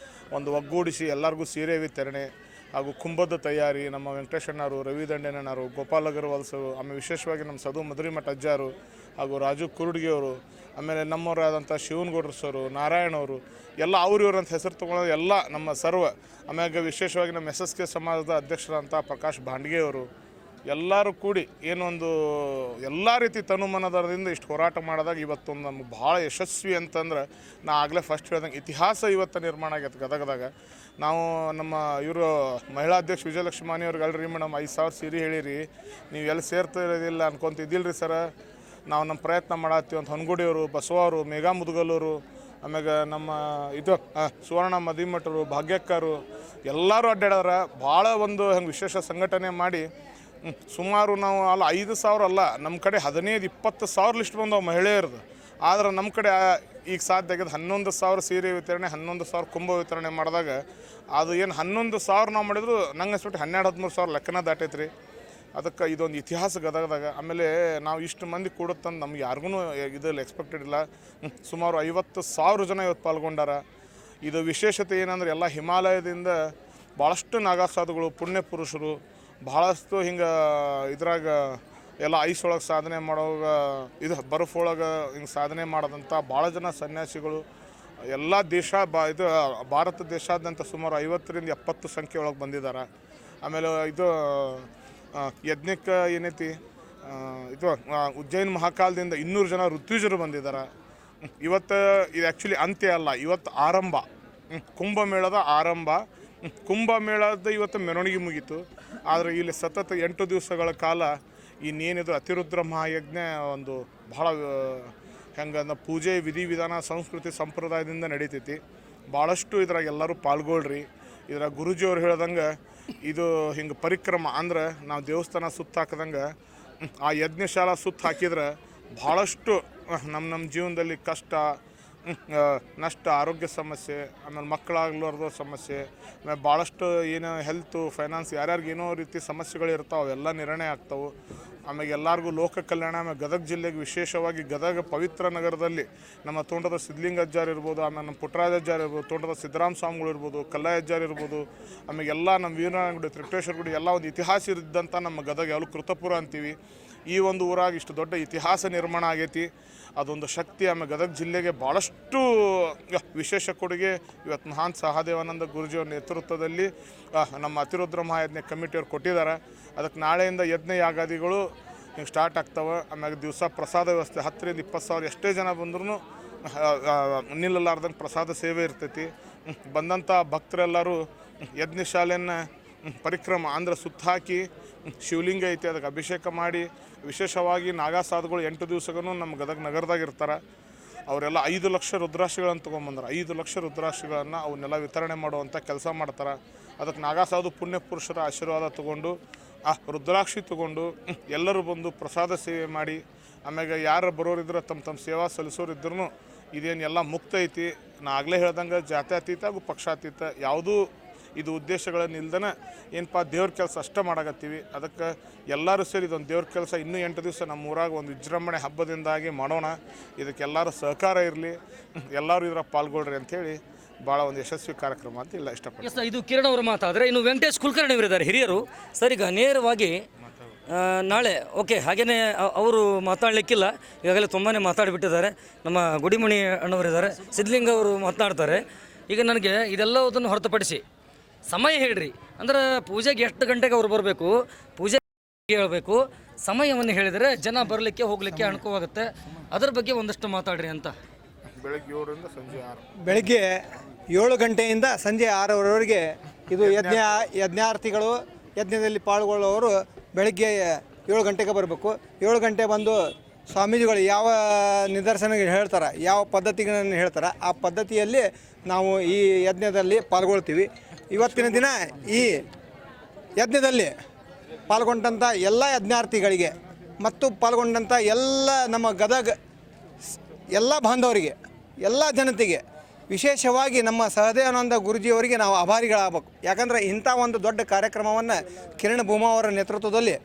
ಒಂದು ಒಗ್ಗೂಡಿಸಿ ಎಲ್ಲರಿಗೂ ಸೀರೆ ವಿತರಣೆ ಹಾಗೂ ಕುಂಭದ ತಯಾರಿ, ನಮ್ಮ ವೆಂಕಟೇಶಣ್ಣವರು, ರವಿ ದಂಡೆಣ್ಣವರು, ಗೋಪಾಲ್ ಅಗರ್ವಾಲ್ಸರು, ಆಮೇಲೆ ವಿಶೇಷವಾಗಿ ನಮ್ಮ ಸದು ಮಧುರಿಮಠ ಅಜ್ಜಾರು ಹಾಗೂ ರಾಜು ಕುರುಡ್ಗಿಯವರು, ಆಮೇಲೆ ನಮ್ಮವರಾದಂಥ ಶಿವನಗೌಡ್ರು ಸರು, ನಾರಾಯಣವರು ಎಲ್ಲ ಇವ್ರು ಅಂತ ಹೆಸರು ತೊಗೊಳೋದು ಎಲ್ಲ ನಮ್ಮ ಸರ್ವ. ಆಮ್ಯಾಗ ವಿಶೇಷವಾಗಿ ನಮ್ಮ SSK ಸಮಾಜದ ಅಧ್ಯಕ್ಷರಂಥ ಪ್ರಕಾಶ್ ಭಾಂಡ್ಗೆಯವರು ಎಲ್ಲರೂ ಕೂಡಿ ಏನೊಂದು ಎಲ್ಲ ರೀತಿ ತನುಮನದಿಂದ ಇಷ್ಟು ಹೋರಾಟ ಮಾಡಿದಾಗ ಇವತ್ತೊಂದು ನಮ್ಗೆ ಭಾಳ ಯಶಸ್ವಿ ಅಂತಂದ್ರೆ ನಾ ಆಗಲೇ ಫಸ್ಟ್ ಹೇಳ್ದಂಗೆ ಇತಿಹಾಸ ಇವತ್ತು ನಿರ್ಮಾಣ ಆಗೈತೆ ಗದಗದಾಗ. ನಾವು ನಮ್ಮ ಇವರು ಮಹಿಳಾ ಅಧ್ಯಕ್ಷ ವಿಜಯಲಕ್ಷ್ಮಿ ಅವ್ರಿಗೆ ಅಲ್ರಿ ಮೇಡಮ್ 5,000 ಸೀರೆ ಹೇಳಿರಿ, ನೀವು ಎಲ್ಲಿ ಸೇರ್ತಿರೋದಿಲ್ಲ ಅನ್ಕೊಂತಿದ್ದಿಲ್ಲ ರೀ ಸರ, ನಾವು ನಮ್ಮ ಪ್ರಯತ್ನ ಮಾಡತ್ತೀವಿ ಅಂತ ಹೊನ್ಗುಡಿಯವರು, ಬಸವರು, ಮೇಘಾ ಮುದುಗಲ್ಲೂರು, ಆಮ್ಯಾಗ ನಮ್ಮ ಇದು ಸುವರ್ಣ ಮದಿಮಠರು, ಭಾಗ್ಯಕ್ಕರು ಎಲ್ಲರೂ ಅಡ್ಡಾಡ್ಯಾರ. ಭಾಳ ಒಂದು ಹಂಗೆ ವಿಶೇಷ ಸಂಘಟನೆ ಮಾಡಿ ಸುಮಾರು ನಾವು 5,000 ಅಲ್ಲ, ನಮ್ಮ ಕಡೆ 15-20,000 ಲಿಸ್ಟ್ ಬಂದವು ಮಹಿಳೆಯರದು. ಆದ್ರೆ ನಮ್ಮ ಕಡೆ ಈಗ ಸಾಧ್ಯ ಆಗಿದೆ 11,000 ಸೀರೆ ವಿತರಣೆ, 11,000 ಕುಂಭ ವಿತರಣೆ ಮಾಡಿದಾಗ ಅದು ಏನು 11,000 ನಾವು ಮಾಡಿದ್ರು ನಂಗೆ ಅನ್ಸ್ಬಿಟ್ಟು 12-13,000 ಲೆಕ್ಕನ ದಾಟೈತ್ರಿ. ಅದಕ್ಕೆ ಇದೊಂದು ಇತಿಹಾಸ ಗದಗದಾಗ. ಆಮೇಲೆ ನಾವು ಇಷ್ಟು ಮಂದಿ ಕೂಡುತ್ತಂದು ನಮ್ಗೆ ಯಾರಿಗೂ ಇದಲ್ಲಿ ಎಕ್ಸ್ಪೆಕ್ಟೆಡ್ ಇಲ್ಲ. ಸುಮಾರು 50,000 ಜನ ಇವತ್ತು ಪಾಲ್ಗೊಂಡಾರ. ಇದು ವಿಶೇಷತೆ ಏನಂದ್ರೆ ಎಲ್ಲ ಹಿಮಾಲಯದಿಂದ ಭಾಳಷ್ಟು ನಾಗಾಸಾಧುಗಳು, ಪುಣ್ಯ ಪುರುಷರು, ಭಾಳಷ್ಟು ಹಿಂಗೆ ಇದ್ರಾಗ ಎಲ್ಲ ಐಸ್ ಒಳಗೆ ಸಾಧನೆ ಮಾಡೋವಾಗ, ಇದು ಬರ್ಫ್ ಒಳಗೆ ಹಿಂಗೆ ಸಾಧನೆ ಮಾಡೋದಂಥ ಭಾಳ ಜನ ಸನ್ಯಾಸಿಗಳು ಎಲ್ಲ ದೇಶ ಇದು ಭಾರತ ದೇಶಾದ್ಯಂತ ಸುಮಾರು 50-70 ಸಂಖ್ಯೆ ಒಳಗೆ ಬಂದಿದ್ದಾರೆ. ಆಮೇಲೆ ಇದು ಯಜ್ಞಕ್ಕೆ ಏನೈತಿ ಇದು ಉಜ್ಜಯಿನ್ ಮಹಾಕಾಲದಿಂದ 200 ಜನ ಋತ್ವಿಜರು ಬಂದಿದ್ದಾರೆ. ಇವತ್ತು ಇದು ಆ್ಯಕ್ಚುಲಿ ಅಂತ್ಯ ಅಲ್ಲ, ಇವತ್ತು ಆರಂಭ, ಕುಂಭಮೇಳದ ಆರಂಭ. ಕುಂಭಮೇಳದ ಇವತ್ತು ಮೆರವಣಿಗೆ ಮುಗೀತು. ಆದರೆ ಇಲ್ಲಿ ಸತತ 8 ದಿವಸಗಳ ಕಾಲ ಇನ್ನೇನಿದು ಅತಿರುದ್ರ ಮಹಾಯಜ್ಞ ಒಂದು ಭಾಳ ಹೆಂಗಂದ್ರೆ ಪೂಜೆ ವಿಧಿವಿಧಾನ ಸಂಸ್ಕೃತಿ ಸಂಪ್ರದಾಯದಿಂದ ನಡೀತೈತಿ. ಭಾಳಷ್ಟು ಇದ್ರಾಗ ಎಲ್ಲರೂ ಪಾಲ್ಗೊಳ್ರಿ. ಇದ್ರಾಗ ಗುರುಜಿಯವ್ರು ಹೇಳ್ದಂಗೆ ಇದು ಹಿಂಗೆ ಪರಿಕ್ರಮ ಅಂದ್ರೆ ನಾವು ದೇವಸ್ಥಾನ ಸುತ್ತ ಹಾಕಿದಂಗೆ ಆ ಯಜ್ಞಶಾಲಾ ಸುತ್ತ ಹಾಕಿದ್ರೆ ಭಾಳಷ್ಟು ನಮ್ಮ ಜೀವನದಲ್ಲಿ ಕಷ್ಟ, ನಷ್ಟ, ಆರೋಗ್ಯ ಸಮಸ್ಯೆ, ಆಮೇಲೆ ಮಕ್ಕಳಾಗ್ಲಾರ್ದ ಸಮಸ್ಯೆ, ಆಮೇಲೆ ಭಾಳಷ್ಟು ಏನು ಹೆಲ್ತು, ಫೈನಾನ್ಸ್ ಯಾರ್ಯಾರಿಗೆ ಏನೋ ರೀತಿ ಸಮಸ್ಯೆಗಳು ಇರ್ತಾವೆ ಅವೆಲ್ಲ ನಿರ್ಣಯ ಆಗ್ತಾವೆ. ಆಮೇಲೆ ಎಲ್ಲರಿಗೂ ಲೋಕ ಕಲ್ಯಾಣ. ಆಮೇಲೆ ಗದಗ ಜಿಲ್ಲೆಗೆ ವಿಶೇಷವಾಗಿ ಗದಗ ಪವಿತ್ರ ನಗರದಲ್ಲಿ ನಮ್ಮ ತೋಂಟದ ಸಿದ್ಧಲಿಂಗ ಅಜ್ಜಾರ್ ಇರ್ಬೋದು, ಆಮೇಲೆ ನಮ್ಮ ಪುಟ್ಟರಾಜ ಅಜ್ಜಾರ್ ಇರ್ಬೋದು, ತೋಂಟದ ಸಿದ್ದರಾಮ ಸ್ವಾಮಿಗಳು ಇರ್ಬೋದು, ಕಲ್ಲಾಯ ಅಜ್ಜಾರ್ ಇರ್ಬೋದು, ಆಮೇಲೆ ಎಲ್ಲ ನಮ್ಮ ವೀರನಾಗುಡಿ, ತ್ರಿಕಟೇಶ್ವರ ಗುಡಿ ಎಲ್ಲ ಒಂದು ಇತಿಹಾಸ ಇದ್ದಂಥ ನಮ್ಮ ಗದಗ ಯಾವಲು ಕೃತಪುರ ಅಂತೀವಿ. ಈ ಒಂದು ಊರಾಗ ಇಷ್ಟು ದೊಡ್ಡ ಇತಿಹಾಸ ನಿರ್ಮಾಣ ಆಗೈತಿ, ಅದೊಂದು ಶಕ್ತಿ. ಆಮೇಲೆ ಗದಗ ಜಿಲ್ಲೆಗೆ ಭಾಳಷ್ಟು ವಿಶೇಷ ಕೊಡುಗೆ ಇವತ್ತು ಮಹಾನ್ ಸಹದೇವಾನಂದ ಗುರುಜಿಯವರ ನೇತೃತ್ವದಲ್ಲಿ ನಮ್ಮ ಅತಿರುದ್ರ ಮಹಾಯಜ್ಞ ಕಮಿಟಿಯವ್ರು ಕೊಟ್ಟಿದ್ದಾರೆ. ಅದಕ್ಕೆ ನಾಳೆಯಿಂದ ಯಜ್ಞ ಯಾಗಾದಿಗಳು ಹಿಂಗೆ ಸ್ಟಾರ್ಟ್ ಆಗ್ತವೆ. ಆಮ್ಯಾಗ ದಿವಸ ಪ್ರಸಾದ ವ್ಯವಸ್ಥೆ 10,000-20,000 ಎಷ್ಟೇ ಜನ ಬಂದ್ರೂ ನಿಲ್ಲಲಾರ್ದಂಗೆ ಪ್ರಸಾದ ಸೇವೆ ಇರ್ತೈತಿ. ಬಂದಂಥ ಭಕ್ತರೆಲ್ಲರೂ ಯಜ್ಞ ಶಾಲೆಯನ್ನು ಪರಿಕ್ರಮ ಅಂದ್ರೆ ಸುತ್ತ ಹಾಕಿ ಶಿವಲಿಂಗ ಐತಿ ಅದಕ್ಕೆ ಅಭಿಷೇಕ ಮಾಡಿ, ವಿಶೇಷವಾಗಿ ನಾಗಾಸಾಧುಗಳು 8 ದಿವಸಗೂ ನಮ್ಮ ಗದಗ ನಗರದಾಗ ಇರ್ತಾರೆ. ಅವರೆಲ್ಲ 5 ಲಕ್ಷ ರುದ್ರಾಕ್ಷಿಗಳನ್ನು ತೊಗೊಂಬಂದ್ರೆ 5 ಲಕ್ಷ ರುದ್ರಾಕ್ಷಿಗಳನ್ನು ಅವನ್ನೆಲ್ಲ ವಿತರಣೆ ಮಾಡುವಂಥ ಕೆಲಸ ಮಾಡ್ತಾರೆ. ಅದಕ್ಕೆ ನಾಗಾಸಾಧು ಪುಣ್ಯ ಪುರುಷರ ಆಶೀರ್ವಾದ ತೊಗೊಂಡು ಆ ರುದ್ರಾಕ್ಷಿ ತೊಗೊಂಡು ಎಲ್ಲರೂ ಬಂದು ಪ್ರಸಾದ ಸೇವೆ ಮಾಡಿ, ಆಮ್ಯಾಗ ಯಾರು ಬರೋರಿದ್ರೆ ತಮ್ಮ ಸೇವಾ ಸಲ್ಲಿಸೋರಿದ್ರೂ ಇದೇನು ಎಲ್ಲ ಮುಕ್ತ ಐತಿ. ನಾ ಆಗಲೇ ಹೇಳ್ದಂಗೆ ಜಾತ್ಯತೀತ ಹಾಗೂ ಪಕ್ಷಾತೀತ ಯಾವುದೂ ಇದು ಉದ್ದೇಶಗಳನ್ನು ಇಲ್ದನ ಏನಪ್ಪ ದೇವ್ರ ಕೆಲಸ ಅಷ್ಟೇ ಮಾಡಾಕತ್ತೀವಿ. ಅದಕ್ಕೆ ಎಲ್ಲರೂ ಸೇರಿ ಇದೊಂದು ದೇವ್ರ ಕೆಲಸ ಇನ್ನೂ 8 ದಿವಸ ನಮ್ಮ ಊರಾಗ ಒಂದು ವಿಜೃಂಭಣೆ ಹಬ್ಬದಿಂದಾಗಿ ಮಾಡೋಣ. ಇದಕ್ಕೆ ಎಲ್ಲರೂ ಸಹಕಾರ ಇರಲಿ, ಎಲ್ಲರೂ ಇದ್ರಾಗ ಪಾಲ್ಗೊಳ್ರಿ ಅಂಥೇಳಿ ಭಾಳ ಒಂದು ಯಶಸ್ವಿ ಕಾರ್ಯಕ್ರಮ ಅಂತ ಇಲ್ಲ ಇಷ್ಟಪಡ್ತೀನಿ. ಇದು ಕಿರಣ್ ಅವರು ಮಾತಾದರೆ, ಇನ್ನು ವೆಂಕಟೇಶ್ ಕುಲಕರ್ಣಿ ಅವರಿದ್ದಾರೆ ಹಿರಿಯರು. ಸರ್, ಈಗ ನೇರವಾಗಿ ನಾಳೆ ಓಕೆ ಹಾಗೆಯೇ ಅವರು ಮಾತಾಡಲಿಕ್ಕಿಲ್ಲ, ಈಗಾಗಲೇ ತುಂಬಾ ಮಾತಾಡಿಬಿಟ್ಟಿದ್ದಾರೆ. ನಮ್ಮ ಗುಡಿಮಣಿ ಅಣ್ಣವರಿದ್ದಾರೆ, ಸಿದ್ಧಲಿಂಗ ಅವರು ಮಾತನಾಡ್ತಾರೆ. ಈಗ ನನಗೆ ಇದೆಲ್ಲದನ್ನು ಹೊರತುಪಡಿಸಿ ಸಮಯ ಹೇಳ್ರಿ, ಅಂದ್ರೆ ಪೂಜೆಗೆ ಎಷ್ಟು ಗಂಟೆಗೆ ಅವ್ರು ಬರಬೇಕು, ಪೂಜೆ ಹೇಳಬೇಕು, ಸಮಯವನ್ನು ಹೇಳಿದರೆ ಜನ ಬರಲಿಕ್ಕೆ ಹೋಗಲಿಕ್ಕೆ ಅನುಕೂಲವಾಗುತ್ತೆ. ಅದರ ಬಗ್ಗೆ ಒಂದಷ್ಟು ಮಾತಾಡ್ರಿ ಅಂತ. ಬೆಳಗ್ಗೆ 7ರಿಂದ ಸಂಜೆ 6. ಬೆಳಗ್ಗೆ 7 ಗಂಟೆಯಿಂದ ಸಂಜೆ 6ರವರೆಗೆ ಇದು ಯಜ್ಞಾರ್ಥಿಗಳು ಯಜ್ಞದಲ್ಲಿ ಪಾಲ್ಗೊಳ್ಳುವವರು ಬೆಳಗ್ಗೆ 7 ಗಂಟೆಗೆ ಬರಬೇಕು. 7 ಗಂಟೆ ಬಂದು ಸ್ವಾಮೀಜಿಗಳು ಯಾವ ನಿದರ್ಶನ ಹೇಳ್ತಾರೆ, ಯಾವ ಪದ್ಧತಿಗಳನ್ನು ಹೇಳ್ತಾರೆ, ಆ ಪದ್ಧತಿಯಲ್ಲಿ ನಾವು ಈ ಯಜ್ಞದಲ್ಲಿ ಪಾಲ್ಗೊಳ್ತೀವಿ. ಇವತ್ತಿನ ದಿನ ಈ ಯಜ್ಞದಲ್ಲಿ ಪಾಲ್ಗೊಂಡಂಥ ಎಲ್ಲ ಯಜ್ಞಾರ್ಥಿಗಳಿಗೆ ಮತ್ತು ಪಾಲ್ಗೊಂಡಂಥ ಎಲ್ಲ ನಮ್ಮ ಗದಗ ಎಲ್ಲ ಬಾಂಧವರಿಗೆ, ಎಲ್ಲ ಜನತೆಗೆ ವಿಶೇಷವಾಗಿ ನಮ್ಮ ಸಹದೇವಾನಂದ ಗುರೂಜಿಯವರಿಗೆ ನಾವು ಆಭಾರಿಗಳಾಗಬೇಕು. ಯಾಕಂದರೆ ಇಂಥ ಒಂದು ದೊಡ್ಡ ಕಾರ್ಯಕ್ರಮವನ್ನು ಕಿರಣ್ ಭೂಮಾ ಅವರ ನೇತೃತ್ವದಲ್ಲಿ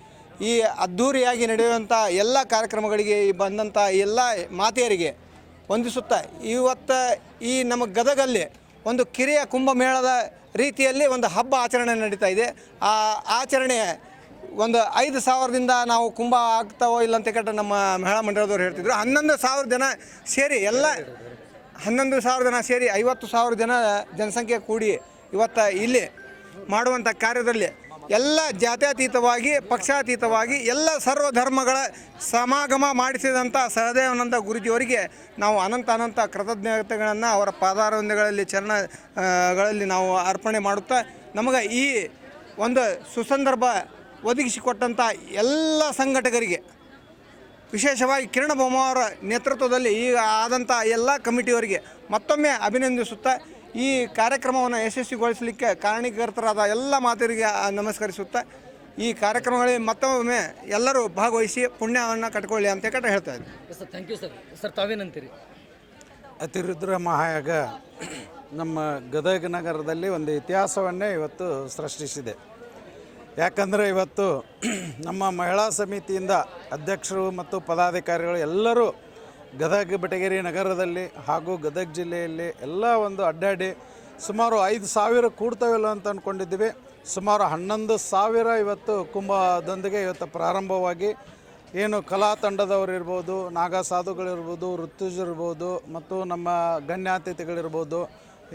ಈ ಅದ್ಧೂರಿಯಾಗಿ ನಡೆಯುವಂಥ ಎಲ್ಲ ಕಾರ್ಯಕ್ರಮಗಳಿಗೆ ಬಂದಂಥ ಎಲ್ಲ ಮಾತೆಯರಿಗೆ ವಂದಿಸುತ್ತಾ ಇವತ್ತು ಈ ನಮ್ಮ ಗದಗಲ್ಲಿ ಒಂದು ಕಿರಿಯ ಕುಂಭಮೇಳದ ರೀತಿಯಲ್ಲಿ ಒಂದು ಹಬ್ಬ ಆಚರಣೆ ನಡೀತಾ ಇದೆ. ಆ ಆಚರಣೆ ಒಂದು 5,000ದಿಂದ ನಾವು ಕುಂಭ ಆಗ್ತಾವೋ ಇಲ್ಲ ಅಂತ ಕೇಳ್ರೆ ನಮ್ಮ ಮಹಿಳಾ ಮಂಡಳದವ್ರು ಹೇಳ್ತಿದ್ರು. 11,000 ಜನ ಸೇರಿ 11,000 ಜನ ಸೇರಿ 50,000 ಜನ ಜನಸಂಖ್ಯೆ ಕೂಡಿ ಇವತ್ತು ಇಲ್ಲಿ ಮಾಡುವಂಥ ಕಾರ್ಯದಲ್ಲಿ ಎಲ್ಲ ಜಾತ್ಯತೀತವಾಗಿ ಪಕ್ಷಾತೀತವಾಗಿ ಎಲ್ಲ ಸರ್ವಧರ್ಮಗಳ ಸಮಾಗಮ ಮಾಡಿಸಿದಂಥ ಸಹದೇವಾನಂದ ಗುರೂಜಿಯವರಿಗೆ ನಾವು ಅನಂತ ಕೃತಜ್ಞತೆಗಳನ್ನು ಅವರ ಪಾದಾರವಿಂದಗಳಲ್ಲಿ ಚರಣಗಳಲ್ಲಿ ನಾವು ಅರ್ಪಣೆ ಮಾಡುತ್ತಾ ನಮಗೆ ಈ ಒಂದು ಸುಸಂದರ್ಭ ಒದಗಿಸಿಕೊಟ್ಟಂಥ ಎಲ್ಲ ಸಂಘಟಕರಿಗೆ ವಿಶೇಷವಾಗಿ ಕಿರಣ್ ಭೂಮಾ ಅವರ ನೇತೃತ್ವದಲ್ಲಿ ಈಗ ಆದಂಥ ಎಲ್ಲ ಕಮಿಟಿಯವರಿಗೆ ಮತ್ತೊಮ್ಮೆ ಅಭಿನಂದಿಸುತ್ತಾ ಈ ಕಾರ್ಯಕ್ರಮವನ್ನು ಯಶಸ್ವಿಗೊಳಿಸಲಿಕ್ಕೆ ಕಾರಣೀಕರ್ತರಾದ ಎಲ್ಲ ಮಾತರಿಗೆ ನಮಸ್ಕರಿಸುತ್ತಾ ಈ ಕಾರ್ಯಕ್ರಮಗಳಲ್ಲಿ ಮತ್ತೊಮ್ಮೆ ಎಲ್ಲರೂ ಭಾಗವಹಿಸಿ ಪುಣ್ಯವನ್ನು ಕಟ್ಕೊಳ್ಳಿ ಅಂತ ಹೇಳ್ತಾ ಇದ್ದೀನಿ. Sir thank you sir. Sir ತಾವೇನಂತೀರಿ? ಅತಿರುದ್ರ ಮಹಾಯಾಗ ನಮ್ಮ ಗದಗ ನಗರದಲ್ಲಿ ಒಂದು ಇತಿಹಾಸವನ್ನೇ ಇವತ್ತು ಸೃಷ್ಟಿಸಿದೆ. ಯಾಕಂದರೆ ಇವತ್ತು ನಮ್ಮ ಮಹಿಳಾ ಸಮಿತಿಯಿಂದ ಅಧ್ಯಕ್ಷರು ಮತ್ತು ಪದಾಧಿಕಾರಿಗಳು ಎಲ್ಲರೂ ಗದಗ ಬೆಟಗೇರಿ ನಗರದಲ್ಲಿ ಹಾಗೂ ಗದಗ ಜಿಲ್ಲೆಯಲ್ಲಿ ಎಲ್ಲ ಒಂದು ಅಡ್ಡಾಡಿ ಸುಮಾರು 5,000 ಕೂಡ್ತಾವಿಲ್ಲ ಅಂತ ಅಂದ್ಕೊಂಡಿದ್ದೀವಿ. ಸುಮಾರು 11,000 ಇವತ್ತು ಕುಂಭದೊಂದಿಗೆ ಇವತ್ತು ಪ್ರಾರಂಭವಾಗಿ ಏನು ಕಲಾ ತಂಡದವರು ಇರ್ಬೋದು, ನಾಗಾ ಸಾಧುಗಳಿರ್ಬೋದು, ಋತುಜರಿರ್ಬೋದು ಮತ್ತು ನಮ್ಮ ಗಣ್ಯಾತಿಥಿಗಳಿರ್ಬೋದು,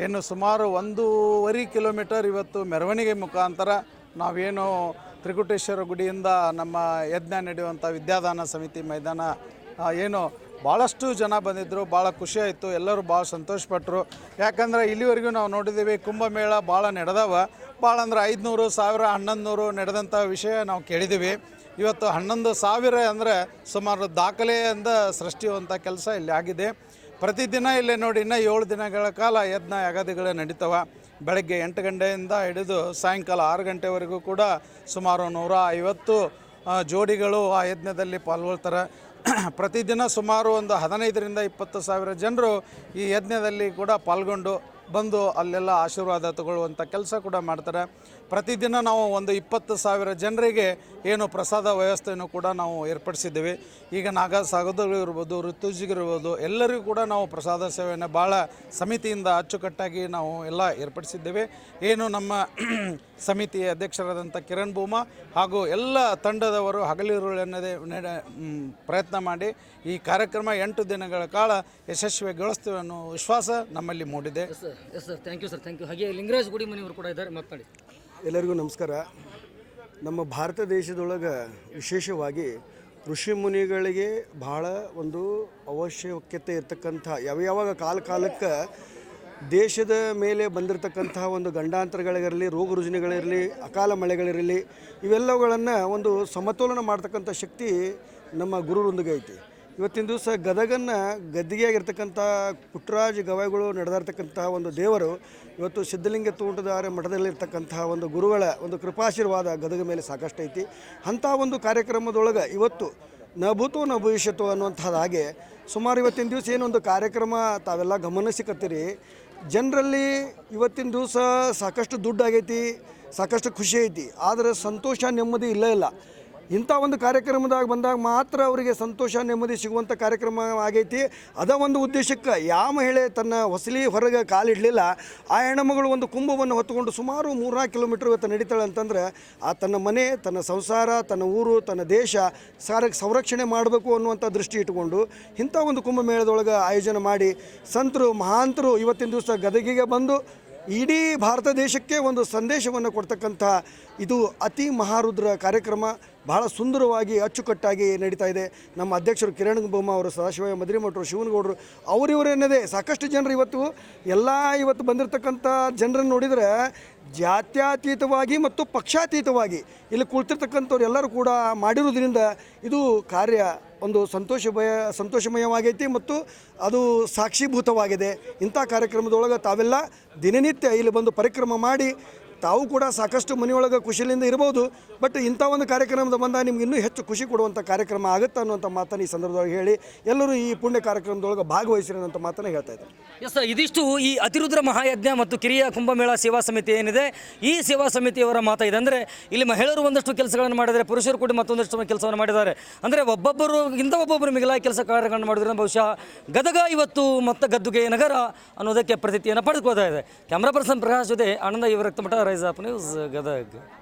ಏನು ಸುಮಾರು 1.5 ಕಿಲೋಮೀಟರ್ ಇವತ್ತು ಮೆರವಣಿಗೆ ಮುಖಾಂತರ ನಾವೇನು ತ್ರಿಕುಟೇಶ್ವರ ಗುಡಿಯಿಂದ ನಮ್ಮ ಯಜ್ಞ ನಡೆಯುವಂಥ ವಿದ್ಯಾದಾನ ಸಮಿತಿ ಮೈದಾನ ಏನು ಭಾಳಷ್ಟು ಜನ ಬಂದಿದ್ದರು. ಭಾಳ ಖುಷಿಯಾಯಿತು, ಎಲ್ಲರೂ ಭಾಳ ಸಂತೋಷಪಟ್ಟರು. ಯಾಕಂದರೆ ಇಲ್ಲಿವರೆಗೂ ನಾವು ನೋಡಿದ್ದೀವಿ ಕುಂಭಮೇಳ ಭಾಳ ನಡೆದವ, ಭಾಳ ಅಂದ್ರೆ 500, 1000, 1100 ನಡೆದಂಥ ವಿಷಯ ನಾವು ಕೇಳಿದ್ದೀವಿ. ಇವತ್ತು 11,000 ಅಂದರೆ ಸುಮಾರು ದಾಖಲೆಯಿಂದ ಸೃಷ್ಟಿಯುವಂಥ ಕೆಲಸ ಇಲ್ಲಿ ಆಗಿದೆ. ಪ್ರತಿದಿನ ಇಲ್ಲಿ ನೋಡಿ ಇನ್ನೂ 7 ದಿನಗಳ ಕಾಲ ಯಜ್ಞ ಯಾಗಾದಿಗಳು ನಡೀತವೆ. ಬೆಳಗ್ಗೆ 8 ಗಂಟೆಯಿಂದ ಹಿಡಿದು ಸಾಯಂಕಾಲ 6 ಗಂಟೆವರೆಗೂ ಕೂಡ ಸುಮಾರು 150 ಜೋಡಿಗಳು ಆ ಯಜ್ಞದಲ್ಲಿ ಪಾಲ್ಗೊಳ್ತಾರೆ. ಪ್ರತಿದಿನ ಸುಮಾರು ಒಂದು 15ರಿಂದ 20,000 ಜನರು ಈ ಯಜ್ಞದಲ್ಲಿ ಕೂಡ ಪಾಲ್ಗೊಂಡು ಬಂದು ಅಲ್ಲೆಲ್ಲ ಆಶೀರ್ವಾದ ತಗೊಳ್ಳುವಂಥ ಕೆಲಸ ಕೂಡ ಮಾಡ್ತಾರೆ. ಪ್ರತಿದಿನ ನಾವು ಒಂದು 20,000 ಜನರಿಗೆ ಏನು ಪ್ರಸಾದ ವ್ಯವಸ್ಥೆಯನ್ನು ಕೂಡ ನಾವು ಏರ್ಪಡಿಸಿದ್ದೀವಿ. ಈಗ ನಾಗಾ ಸಾಗರದಲ್ಲಿರ್ಬೋದು, ಋತುಜಿಗಿರ್ಬೋದು, ಎಲ್ಲರಿಗೂ ಕೂಡ ನಾವು ಪ್ರಸಾದ ಸೇವೆಯನ್ನು ಭಾಳ ಸಮಿತಿಯಿಂದ ಅಚ್ಚುಕಟ್ಟಾಗಿ ನಾವು ಎಲ್ಲ ಏರ್ಪಡಿಸಿದ್ದೇವೆ. ಏನು ನಮ್ಮ ಸಮಿತಿಯ ಅಧ್ಯಕ್ಷರಾದಂಥ ಕಿರಣ್ ಭೂಮಾ ಹಾಗೂ ಎಲ್ಲ ತಂಡದವರು ಹಗಲಿರುಳೆನ್ನದೇ ಪ್ರಯತ್ನ ಮಾಡಿ ಈ ಕಾರ್ಯಕ್ರಮ 8 ದಿನಗಳ ಕಾಲ ಯಶಸ್ವಿಗೊಳಿಸ್ತೀವಿ ಅನ್ನೋ ವಿಶ್ವಾಸ ನಮ್ಮಲ್ಲಿ ಮೂಡಿದೆ. Yes sir, thank you sir, thank you. ಹಾಗೆ ಲಿಂಗರಾಜ್ ಗುಡಿಮನಿಯವರು ಕೂಡ ಇದ್ದಾರೆ, ಮಾತನಾಡಿ. ಎಲ್ಲರಿಗೂ ನಮಸ್ಕಾರ. ನಮ್ಮ ಭಾರತ ದೇಶದೊಳಗೆ ವಿಶೇಷವಾಗಿ ಋಷಿ ಮುನಿಗಳಿಗೆ ಭಾಳ ಒಂದು ಅವಶ್ಯಕತೆ ಇರ್ತಕ್ಕಂಥ ಯಾವಾಗ ಕಾಲಕ್ಕೆ ದೇಶದ ಮೇಲೆ ಬಂದಿರತಕ್ಕಂಥ ಒಂದು ಗಂಡಾಂತರಗಳಿರಲಿ, ರೋಗ ರುಜಿನಗಳಿರಲಿ, ಅಕಾಲ ಮಳೆಗಳಿರಲಿ, ಇವೆಲ್ಲವುಗಳನ್ನು ಒಂದು ಸಮತೋಲನ ಮಾಡ್ತಕ್ಕಂಥ ಶಕ್ತಿ ನಮ್ಮ ಗುರುವೃಂದಿಗೆ ಐತಿ. ಇವತ್ತಿನ ದಿವಸ ಗದಗನ್ನು ಗದ್ದಿಗೆಯಾಗಿರ್ತಕ್ಕಂಥ ಪುಟ್ಟರಾಜ ಗವಾಯಿಗಳು ನಡೆದಿರ್ತಕ್ಕಂಥ ಒಂದು ದೇವರು ಇವತ್ತು ಸಿದ್ಧಲಿಂಗ ತೋಂಟದಾರ ಮಠದಲ್ಲಿರ್ತಕ್ಕಂಥ ಒಂದು ಗುರುಗಳ ಒಂದು ಕೃಪಾಶೀರ್ವಾದ ಗದಗ ಮೇಲೆ ಸಾಕಷ್ಟು ಐತಿ. ಅಂಥ ಒಂದು ಕಾರ್ಯಕ್ರಮದೊಳಗೆ ಇವತ್ತು ನ ಭೂತೋ ನ ಭವಿಷ್ಯತೋ ಅನ್ನುವಂಥದ್ದು ಹಾಗೆ ಸುಮಾರು ಇವತ್ತಿನ ದಿವಸ ಏನೊಂದು ಕಾರ್ಯಕ್ರಮ ತಾವೆಲ್ಲ ಗಮನಿಸಿಕತ್ತೀರಿ. ಜನರಲ್ಲಿ ಇವತ್ತಿನ ದಿವಸ ಸಾಕಷ್ಟು ದುಡ್ಡು ಆಗೈತಿ, ಸಾಕಷ್ಟು ಖುಷಿ ಐತಿ, ಆದರೆ ಸಂತೋಷ ನೆಮ್ಮದಿ ಇಲ್ಲ. ಇಂಥ ಒಂದು ಕಾರ್ಯಕ್ರಮದಾಗ ಬಂದಾಗ ಮಾತ್ರ ಅವರಿಗೆ ಸಂತೋಷ ನೆಮ್ಮದಿ ಸಿಗುವಂಥ ಕಾರ್ಯಕ್ರಮ ಆಗೈತಿ. ಅದ ಒಂದು ಉದ್ದೇಶಕ್ಕೆ ಯಾವ ಮಹಿಳೆ ತನ್ನ ಹೊಸಲಿ ಹೊರಗೆ ಕಾಲಿಡಲಿಲ್ಲ, ಆ ಹೆಣ್ಣುಮಗಳು ಒಂದು ಕುಂಭವನ್ನು ಹೊತ್ತುಕೊಂಡು ಸುಮಾರು 3-4 ಕಿಲೋಮೀಟ್ರ್ ಇವತ್ತು ನಡೀತಾಳೆ ಅಂತಂದ್ರೆ ಆ ತನ್ನ ಮನೆ, ತನ್ನ ಸಂಸಾರ, ತನ್ನ ಊರು, ತನ್ನ ದೇಶ ಸಂರಕ್ಷಣೆ ಮಾಡಬೇಕು ಅನ್ನುವಂಥ ದೃಷ್ಟಿ ಇಟ್ಟುಕೊಂಡು ಇಂಥ ಒಂದು ಕುಂಭಮೇಳದೊಳಗೆ ಆಯೋಜನೆ ಮಾಡಿ ಸಂತರು ಮಹಾಂತರು ಇವತ್ತಿನ ದಿವಸ ಗದಗಿಗೆ ಬಂದು ಇಡೀ ಭಾರತ ದೇಶಕ್ಕೆ ಒಂದು ಸಂದೇಶವನ್ನು ಕೊಡ್ತಕ್ಕಂಥ ಇದು ಅತಿ ಮಹಾರುದ್ರ ಕಾರ್ಯಕ್ರಮ ಬಹಳ ಸುಂದರವಾಗಿ ಅಚ್ಚುಕಟ್ಟಾಗಿ ನಡೀತಾ ಇದೆ. ನಮ್ಮ ಅಧ್ಯಕ್ಷರು ಕಿರಣ್ ಭೂಮಾ ಅವರು, ಸದಾಶಿವ ಮದ್ರಿಮಠರು, ಶಿವನಗೌಡರು ಅವರಿವರೇನದೇ ಸಾಕಷ್ಟು ಜನರು ಇವತ್ತು ಬಂದಿರತಕ್ಕಂಥ ಜನರನ್ನು ನೋಡಿದರೆ ಜಾತ್ಯತೀತವಾಗಿ ಮತ್ತು ಪಕ್ಷಾತೀತವಾಗಿ ಇಲ್ಲಿ ಕುಳಿತಿರ್ತಕ್ಕಂಥವ್ರು ಎಲ್ಲರೂ ಕೂಡ ಮಾಡಿರೋದ್ರಿಂದ ಇದು ಕಾರ್ಯ ಒಂದು ಸಂತೋಷಮಯವಾಗೈತಿ ಮತ್ತು ಅದು ಸಾಕ್ಷೀಭೂತವಾಗಿದೆ. ಇಂಥ ಕಾರ್ಯಕ್ರಮದೊಳಗೆ ತಾವೆಲ್ಲ ದಿನನಿತ್ಯ ಇಲ್ಲಿ ಬಂದು ಪರಿಕ್ರಮ ಮಾಡಿ ತಾವು ಕೂಡ ಸಾಕಷ್ಟು ಮನೆಯೊಳಗೆ ಖುಷಿಯಿಂದ ಇರ್ಬೋದು, ಬಟ್ ಇಂಥ ಒಂದು ಕಾರ್ಯಕ್ರಮದ ಬಂದಾಗ ನಿಮ್ಗೆ ಇನ್ನೂ ಹೆಚ್ಚು ಖುಷಿ ಕೊಡುವಂಥ ಕಾರ್ಯಕ್ರಮ ಆಗುತ್ತೆ ಅನ್ನುವಂಥ ಮಾತನ್ನು ಈ ಸಂದರ್ಭದೊಳಗೆ ಹೇಳಿ ಎಲ್ಲರೂ ಈ ಪುಣ್ಯ ಕಾರ್ಯಕ್ರಮದೊಳಗೆ ಭಾಗವಹಿಸಿರಿ ಅನ್ನೋಂಥ ಮಾತನ್ನು ಹೇಳ್ತಾ ಇದ್ದಾರೆ. ಎಸ್, ಇದಿಷ್ಟು ಈ ಅತಿರುದ್ರ ಮಹಾಯಜ್ಞ ಮತ್ತು ಕಿರಿಯ ಕುಂಭಮೇಳ ಸೇವಾ ಸಮಿತಿ ಏನಿದೆ, ಈ ಸೇವಾ ಸಮಿತಿಯವರ ಮಾತಾಗಿದೆ. ಅಂದರೆ ಇಲ್ಲಿ ಮಹಿಳೆಯರು ಒಂದಷ್ಟು ಕೆಲಸಗಳನ್ನು ಮಾಡಿದರೆ, ಪುರುಷರು ಕೂಡ ಮತ್ತೊಂದಷ್ಟು ಕೆಲಸವನ್ನು ಮಾಡಿದ್ದಾರೆ. ಅಂದರೆ ಒಬ್ಬೊಬ್ಬರು ಮಿಗಿಲಾಗಿ ಕೆಲಸ ಕಾರ್ಯಗಳನ್ನು ಮಾಡಿದ್ರೆ ಬಹುಶಃ ಗದಗ ಇವತ್ತು ಮತ್ತು ಗದ್ದುಗೆ ನಗರ ಅನ್ನೋದಕ್ಕೆ ಪ್ರತೀತಿಯನ್ನು ಪಡೆದುಕೋತಾ ಇದೆ. ಕ್ಯಾಮ್ರಾ ಪರ್ಸನ್ ಪ್ರಕಾಶ್ ಜೊತೆ ಆನಂದ ಯುವ ರಕ್ತಮಠ, ರೈಸ್ ಆಫ್ ನ್ಯೂಸ್, ಗದಗ.